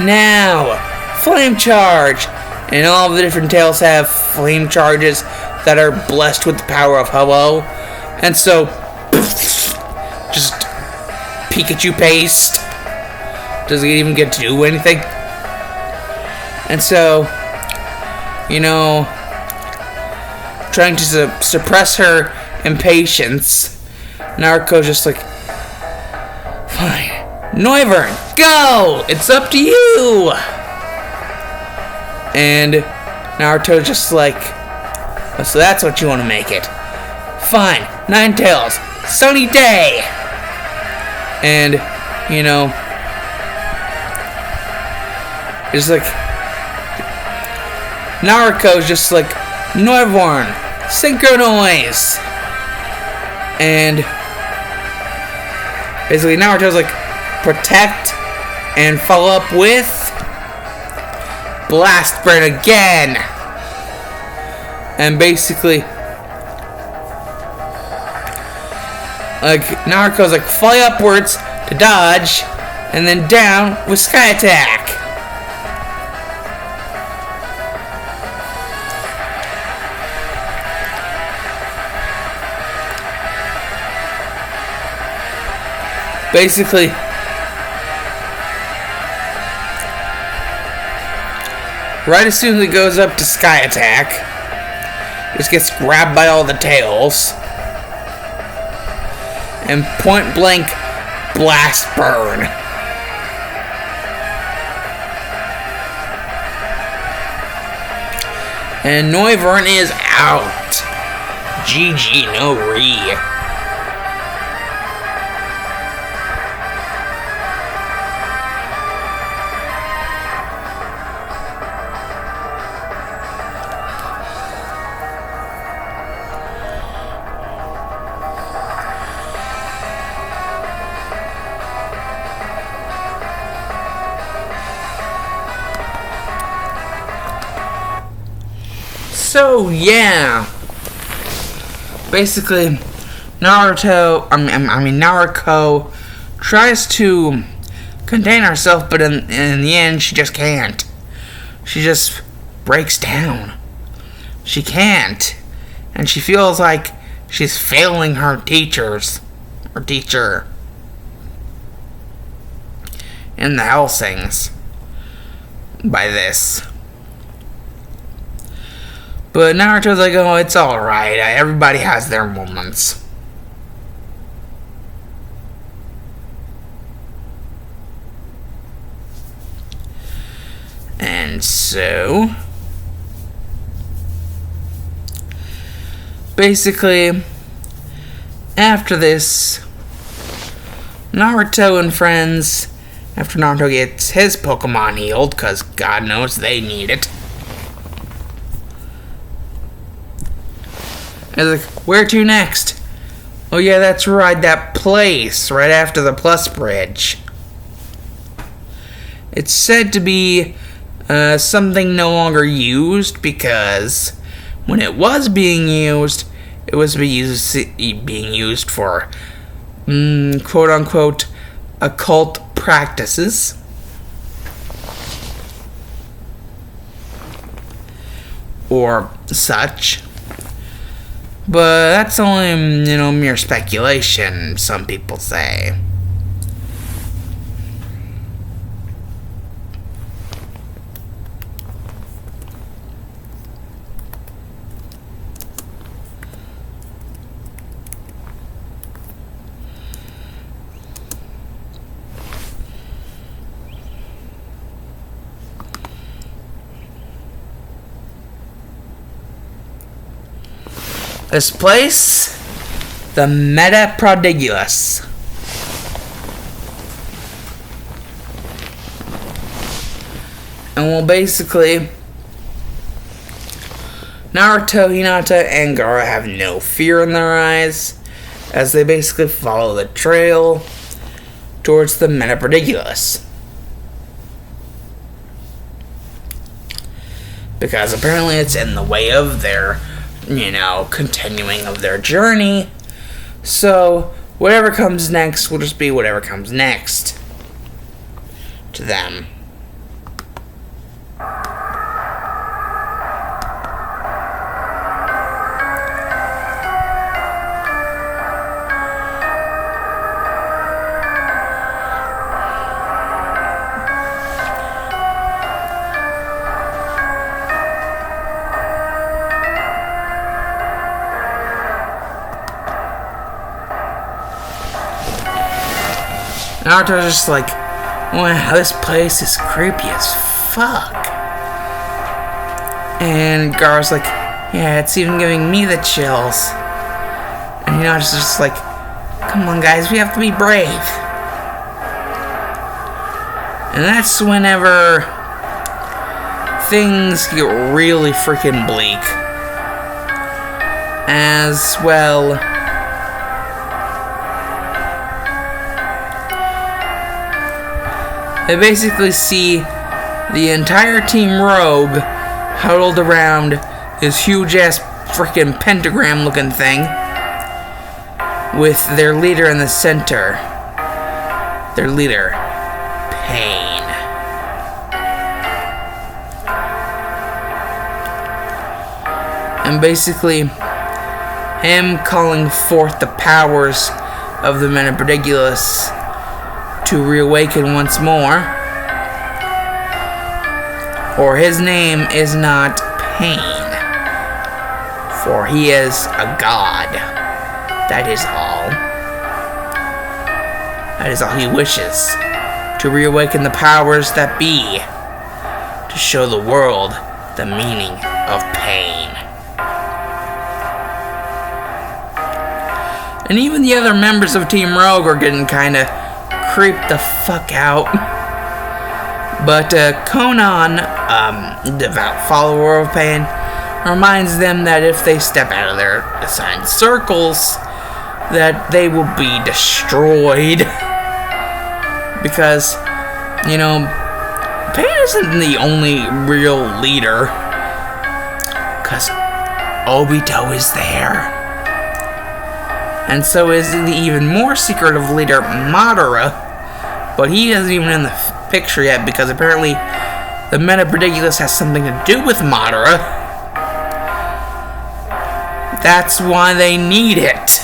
"Now, Flame Charge!" And all of the different tails have flame charges that are blessed with the power of Ho-Oh. And so, just Pikachu paste. Doesn't even get to do anything. And so, trying to suppress her impatience, Naruto's just like, "Fine. Noivern, go! It's up to you!" And Naruto's just like, "Oh, so that's what you want to make it. Fine. Ninetales, sunny day!" And, it's like, Naruto's just like, "Noivern, synchro noise!" And basically Naruto's like, "Protect," and follow up with Blast Burn again. And basically, like, Naruto's like, fly upwards to dodge, and then down with Sky Attack. Basically, right as soon as it goes up to Sky Attack, just gets grabbed by all the tails, and point blank Blast Burn. And Noivern is out. GG no re. So yeah, basically, Naruto tries to contain herself, but in the end, she just can't. She just breaks down. She can't, and she feels like she's failing her teacher in the Hellsings by this. But Naruto's like, oh, it's alright. Everybody has their moments. And so, basically, after this, Naruto and friends, after Naruto gets his Pokemon healed, because God knows they need it, they're like, where to next? Oh yeah, that's right, that place, right after the Plus Bridge. It's said to be something no longer used, because when it was being used, it was being used for quote-unquote occult practices. Or such. But that's only, mere speculation, some people say. This place, the Meta Prodigulus. And well, basically, Naruto, Hinata, and Gaara have no fear in their eyes as they basically follow the trail towards the Meta Prodigulus. Because apparently it's in the way of their continuing of their journey. So, whatever comes next will just be whatever comes next to them. Naruto's just like, wow, this place is creepy as fuck. And Gaara's like, yeah, it's even giving me the chills. And Hinata's just like, come on guys, we have to be brave. And that's whenever things get really freaking bleak. As well, they basically see the entire Team Rogue huddled around this huge-ass freaking pentagram-looking thing with their leader in the center. Their leader, Pain. And basically, him calling forth the powers of the Meta Prodigulus to reawaken once more, or his name is not Pain, for he is a god. That is all. That is all he wishes, to reawaken the powers that be, to show the world the meaning of pain. And even the other members of Team Rogue are getting kinda creeped the fuck out. But Conan, devout follower of Pain, reminds them that if they step out of their assigned circles, that they will be destroyed. Because, Pain isn't the only real leader. Because Obito is there. And so is the even more secretive leader, Madara. But he isn't even in the picture yet, because apparently the Meta Prodigulus has something to do with Madara. That's why they need it.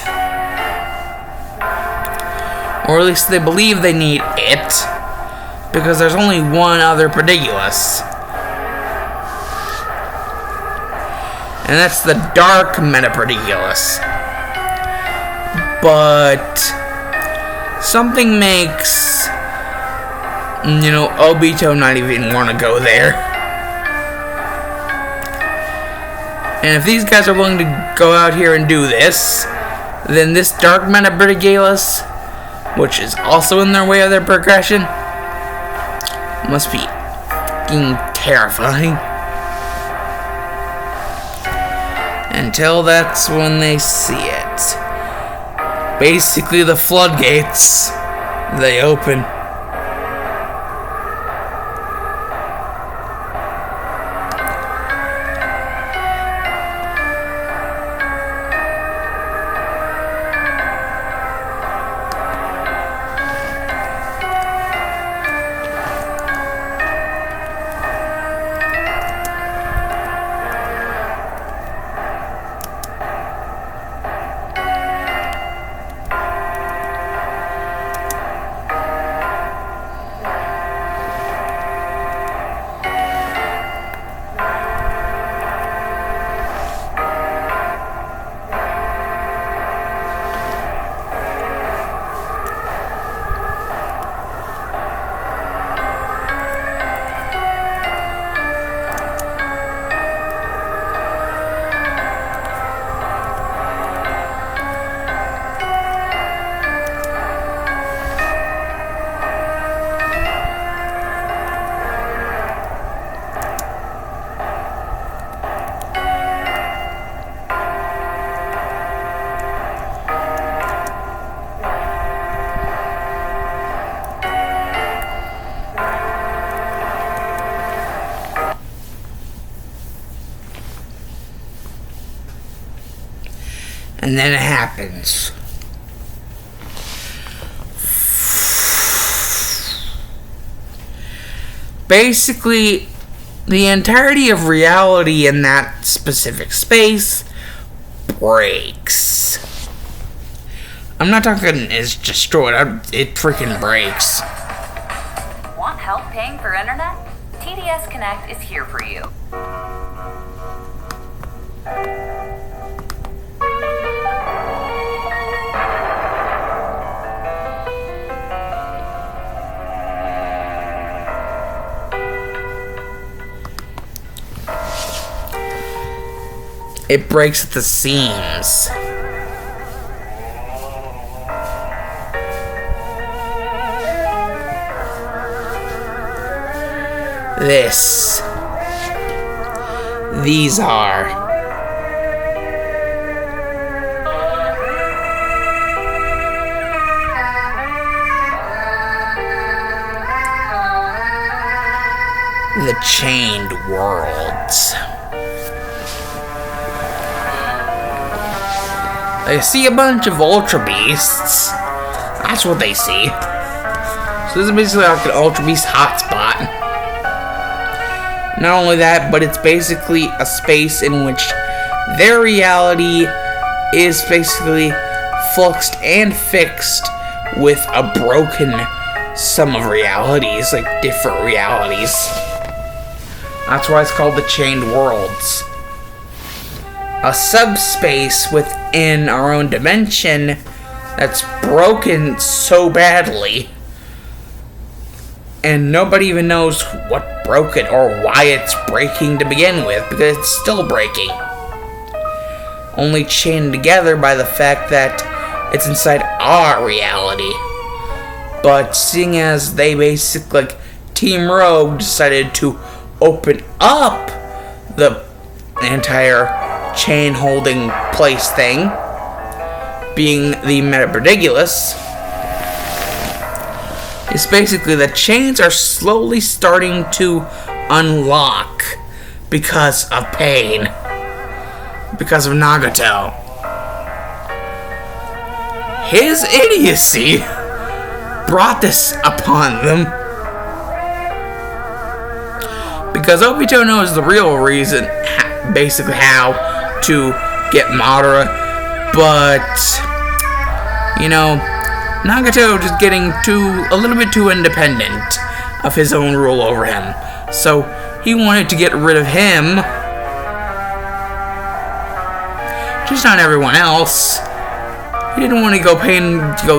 Or at least they believe they need it, because there's only one other Prodigulus. and that's the Dark Metaprodigalus. But something makes, Obito not even want to go there. And if these guys are willing to go out here and do this, then this Dark Metaprodigalus, which is also in their way of their progression, must be fucking terrifying. Until that's when they see it. Basically, the floodgates, they open. And then it happens. Basically, the entirety of reality in that specific space breaks. I'm not talking it's destroyed, it freaking breaks. Want help paying for internet? TDS Connect is here for you. It breaks at the seams. These are the chained worlds. They see a bunch of Ultra Beasts. That's what they see. So this is basically like an Ultra Beast hotspot. Not only that, but it's basically a space in which their reality is basically fluxed and fixed with a broken sum of realities, like different realities. That's why it's called the Chained Worlds. A subspace within our own dimension that's broken so badly, and nobody even knows what broke it or why it's breaking to begin with, because it's still breaking. Only chained together by the fact that it's inside our reality. But seeing as they basically, like, Team Rogue decided to open up the entire chain holding place thing, being the Metaprodigalus, it's basically the chains are slowly starting to unlock because of pain, because of Nagato. His idiocy brought this upon them, because Obito knows the real reason, basically how to get Madara, but Nagato just getting a little bit too independent of his own rule over him. So he wanted to get rid of him just not everyone else. He didn't want to go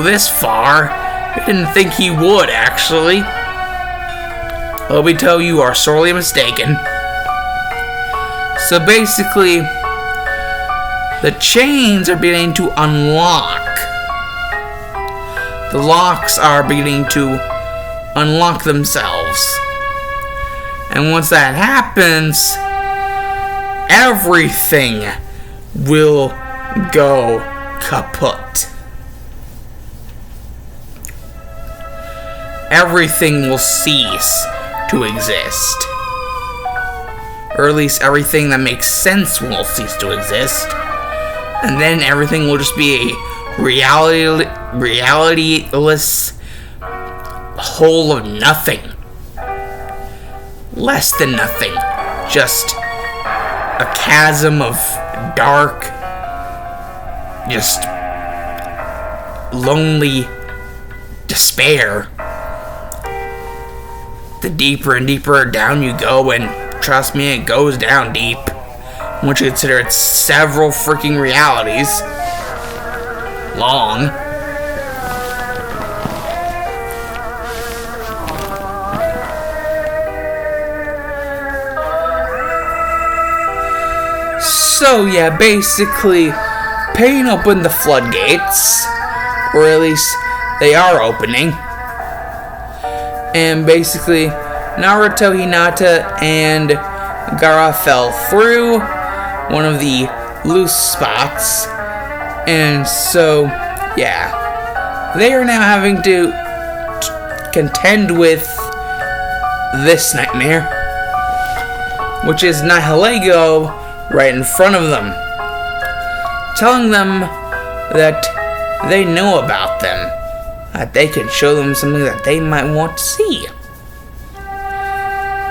this far. He didn't think he would, actually. Obito, you are sorely mistaken. So basically, the chains are beginning to unlock. The locks are beginning to unlock themselves. And once that happens, everything will go kaput. Everything will cease to exist. Or at least everything that makes sense will cease to exist. And then everything will just be a realityless whole of nothing. Less than nothing. Just a chasm of dark, just lonely despair. The deeper and deeper down you go, and trust me, it goes down deep. Once you consider it's several freaking realities long. So yeah, basically, Pain opened the floodgates, or at least they are opening. And basically, Naruto, Hinata, and Gaara fell through one of the loose spots. And so, yeah, they are now having to contend with this nightmare, which is Nihilego right in front of them, telling them that they know about them, that they can show them something that they might want to see.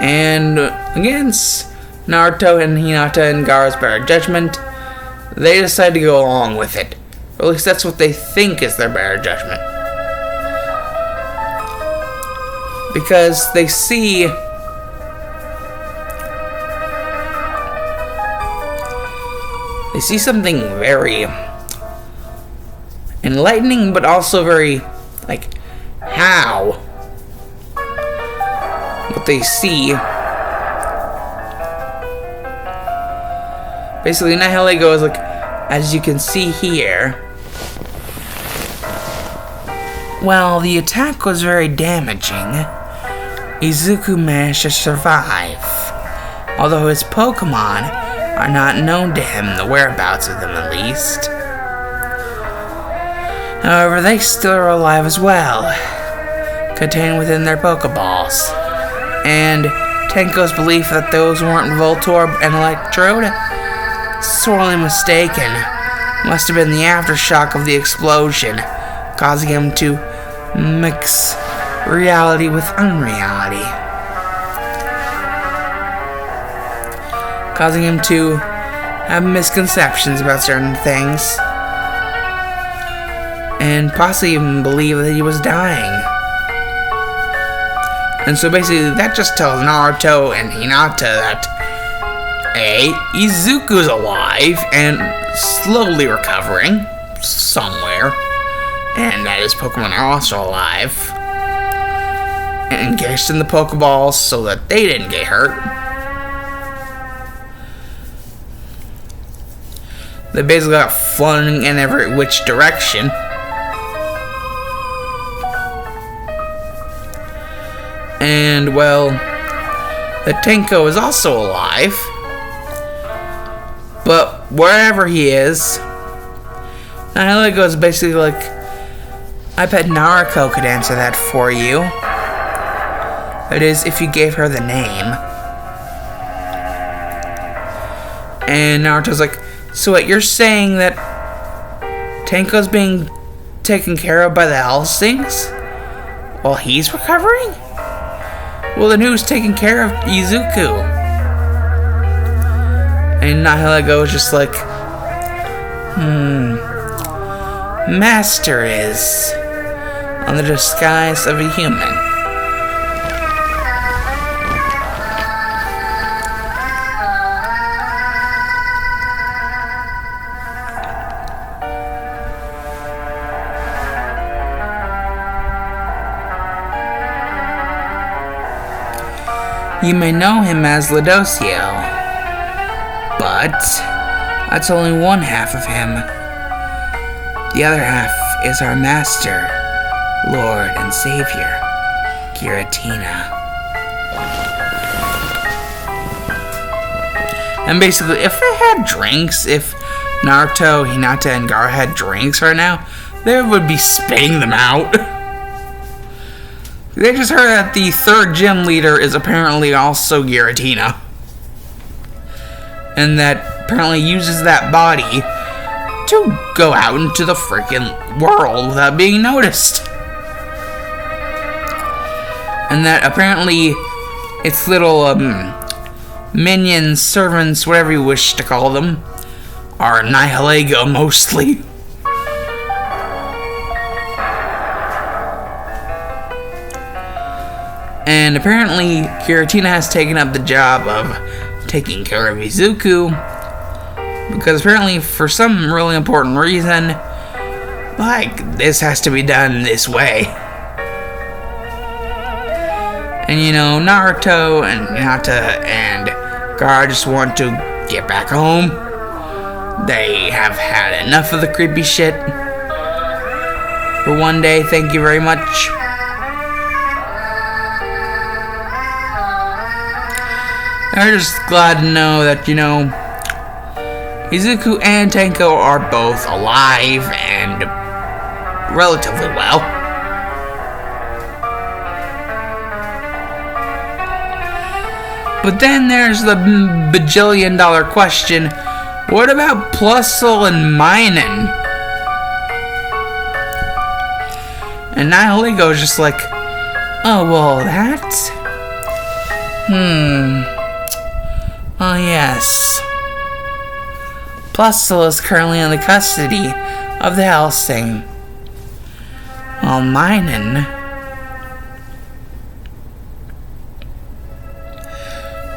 And against Naruto and Hinata and Gaara's better judgment, they decide to go along with it. Or at least that's what they think is their better judgment. Because they see something very enlightening, but also very, how? What they see. Basically, Nihilego is as you can see here. While the attack was very damaging, Izuku managed to survive. Although his Pokemon are not known to him, the whereabouts of them at least. However, they still are alive as well, contained within their Pokeballs. And Tenko's belief that those weren't Voltorb and Electrode, sorely mistaken, must have been the aftershock of the explosion, causing him to mix reality with unreality. Causing him to have misconceptions about certain things, and possibly even believe that he was dying. And so basically that just tells Naruto and Hinata that Izuku's alive and slowly recovering somewhere, and that his Pokemon are also alive and engaged in the Pokeballs so that they didn't get hurt. They basically got flung in every which direction. And, well, the Tenko is also alive. But wherever he is, Nihilego is basically I bet Naruto could answer that for you. That is, if you gave her the name. And Naruto's so what, you're saying that Tenko's being taken care of by the Hellstings while he's recovering? Well, then who's taking care of Izuku? And Nihilego is just Master is under the disguise of a human. You may know him as Ladocio, but that's only one half of him. The other half is our master, Lord and Savior, Giratina. And basically, if they had drinks, if Naruto, Hinata, and Gaara had drinks right now, they would be spitting them out. They just heard that the third gym leader is apparently also Giratina. And that apparently uses that body to go out into the freaking world without being noticed. And that apparently its little minions, servants, whatever you wish to call them, are Nihilego mostly. And apparently Giratina has taken up the job of taking care of Izuku, because apparently for some really important reason, like, this has to be done this way. And you know, Naruto and Hinata and Gaara just want to get back home. They have had enough of the creepy shit. For one day, thank you very much. They're just glad to know that, you know, Izuku and Tenko are both alive and relatively well. But then there's the bajillion-dollar question, what about Plusle and Minen? And Nihilego is just like, oh, well, that? Oh, yes. Plusle is currently in the custody of the Hellsing, while Minen,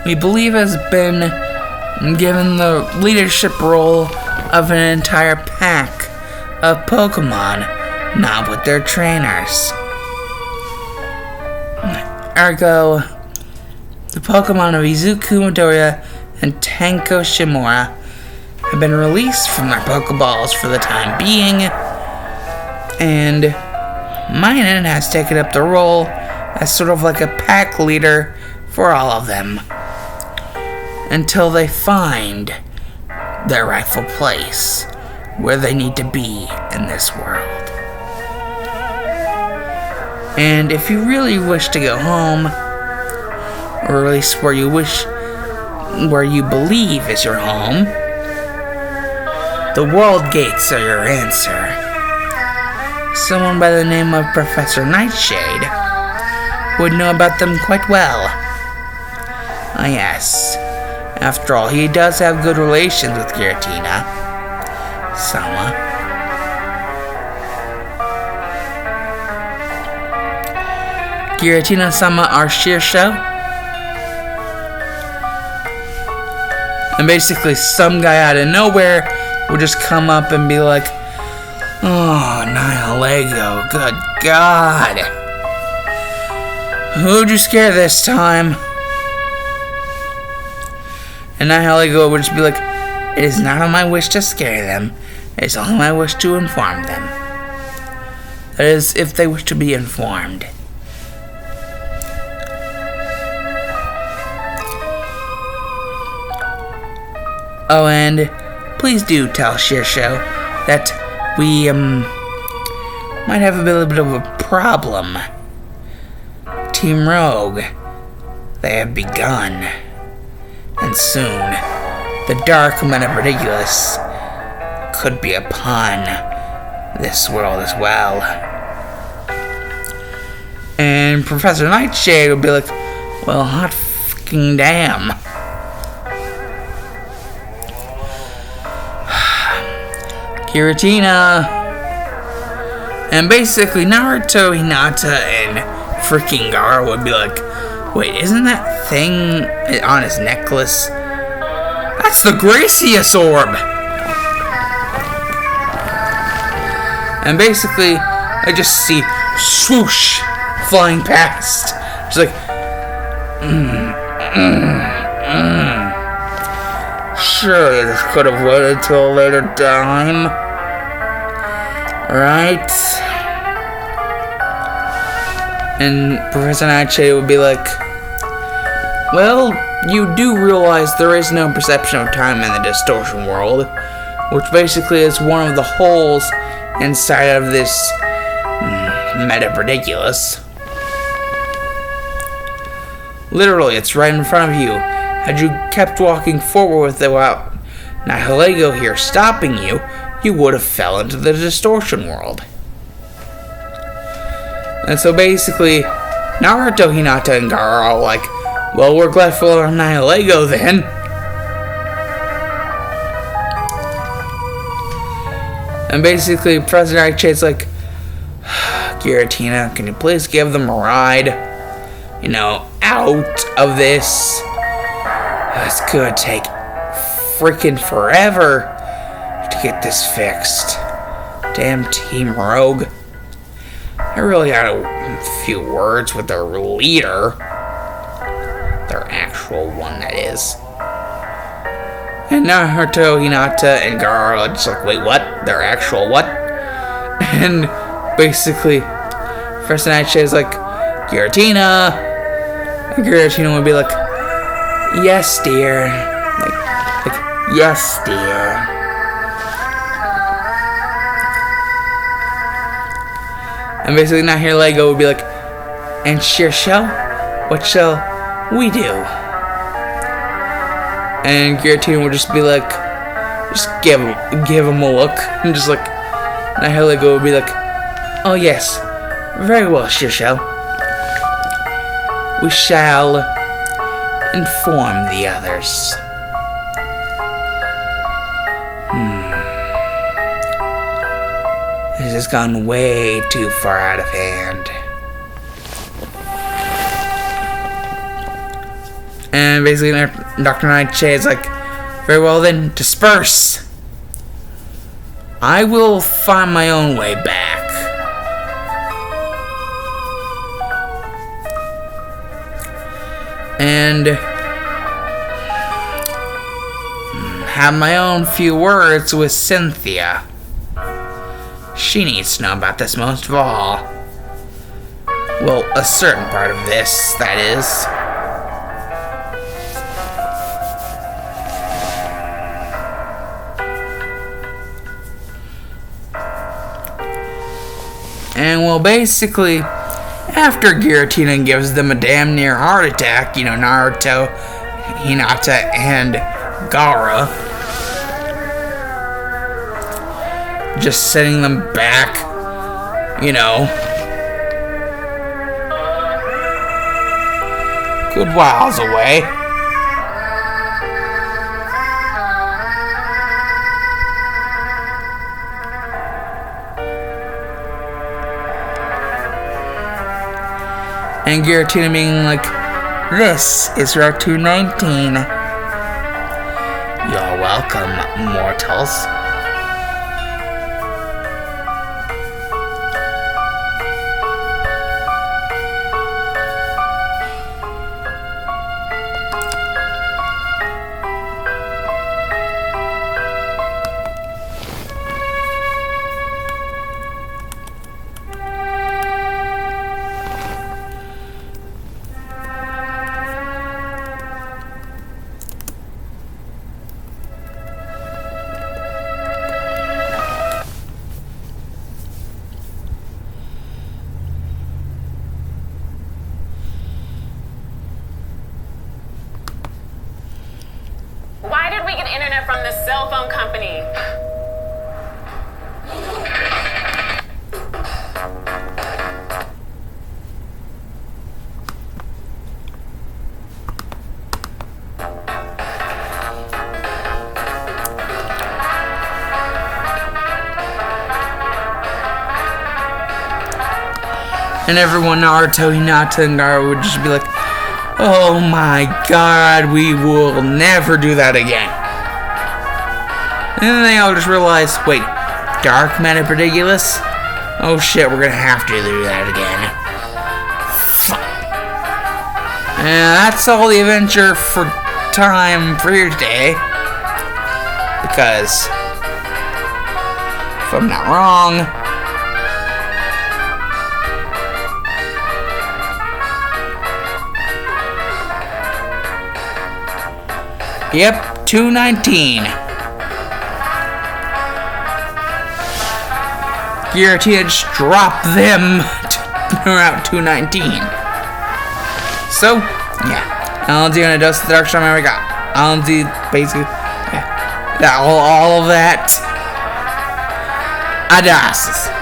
we believe, has been given the leadership role of an entire pack of Pokemon, not with their trainers. Ergo, the Pokemon of Izuku Midoriya and Tenko Shimura have been released from their Pokeballs for the time being, and Minen has taken up the role as sort of like a pack leader for all of them, until they find their rightful place where they need to be in this world. And if you really wish to go home, or at least where you believe is your home, the world gates are your answer. Someone by the name of Professor Nightshade would know about them quite well. Ah, yes. After all, he does have good relations with Giratina Sama. Giratina Sama are Shirsho. And basically, some guy out of nowhere would just come up and be like, oh, Nihilego, good God. Who'd you scare this time? And Nihilego would just be like, it is not on my wish to scare them. It is only my wish to inform them. That is, if they wish to be informed. Oh, and please do tell Shirsho that we might have a little bit of a problem. Team Rogue, they have begun. And soon, the dark men of Ridiculous could be upon this world as well. And Professor Nightshade would be like, well, hot fucking damn. Giratina, and basically Naruto, Hinata, and freaking Gaara would be like, wait, isn't that thing on his necklace? That's the Gracious Orb! And basically, I just see swoosh flying past. Just like, Sure, you just could have waited till a later time. Right? And Professor Nightshade would be like, well, you do realize there is no perception of time in the distortion world, which basically is one of the holes inside of this meta-ridiculous. Literally, it's right in front of you. Had you kept walking forward without Nihilego here stopping you, you would have fell into the distortion world. And so basically, Naruto, Hinata, and Gaara are all like, well, we're glad for Nihilego then. And basically, President Nightshade's like, Giratina, can you please give them a ride? You know, out of this. It's gonna take freaking forever to get this fixed. Damn Team Rogue. I really had a few words with their leader. Their actual one, that is. And Naruto, Hinata, and Gaara are just like, wait, what? Their actual what? And basically, First Nightshade is like, Giratina. And Giratina would be like, yes, dear. Like, yes, dear. And basically, Nihilego would be like, and Shirsho, what shall we do? And Giratina would just be like, just give him a look. And just like, Nihilego would be like, oh yes, very well, Shirsho. We shall inform the others. This has gone way too far out of hand. And basically, Dr. Nightshade's like, very well then, disperse. I will find my own way back. And have my own few words with Cynthia. She needs to know about this most of all. Well, a certain part of this, that is. And well, basically, after Giratina gives them a damn near heart attack, you know, Naruto, Hinata, and Gaara, just sending them back, you know, good whiles away. And Giratina being like, this is Route 219. You're welcome, mortals. Why did we get internet from this cell phone company? And everyone, Naruto, Hinata, and Gaara would just be like, oh my god, we will never do that again. And then they all just realize, wait, Dark Matter Ridiculous? Oh shit, we're gonna have to do that again. Fuck. And that's all the adventure for time for here today. Because, if I'm not wrong, yep, 219. Guaranteed to just drop them to Route 219. So, yeah. I'll do an adjust the dark storm we got. I'll do basically all of that. Adios.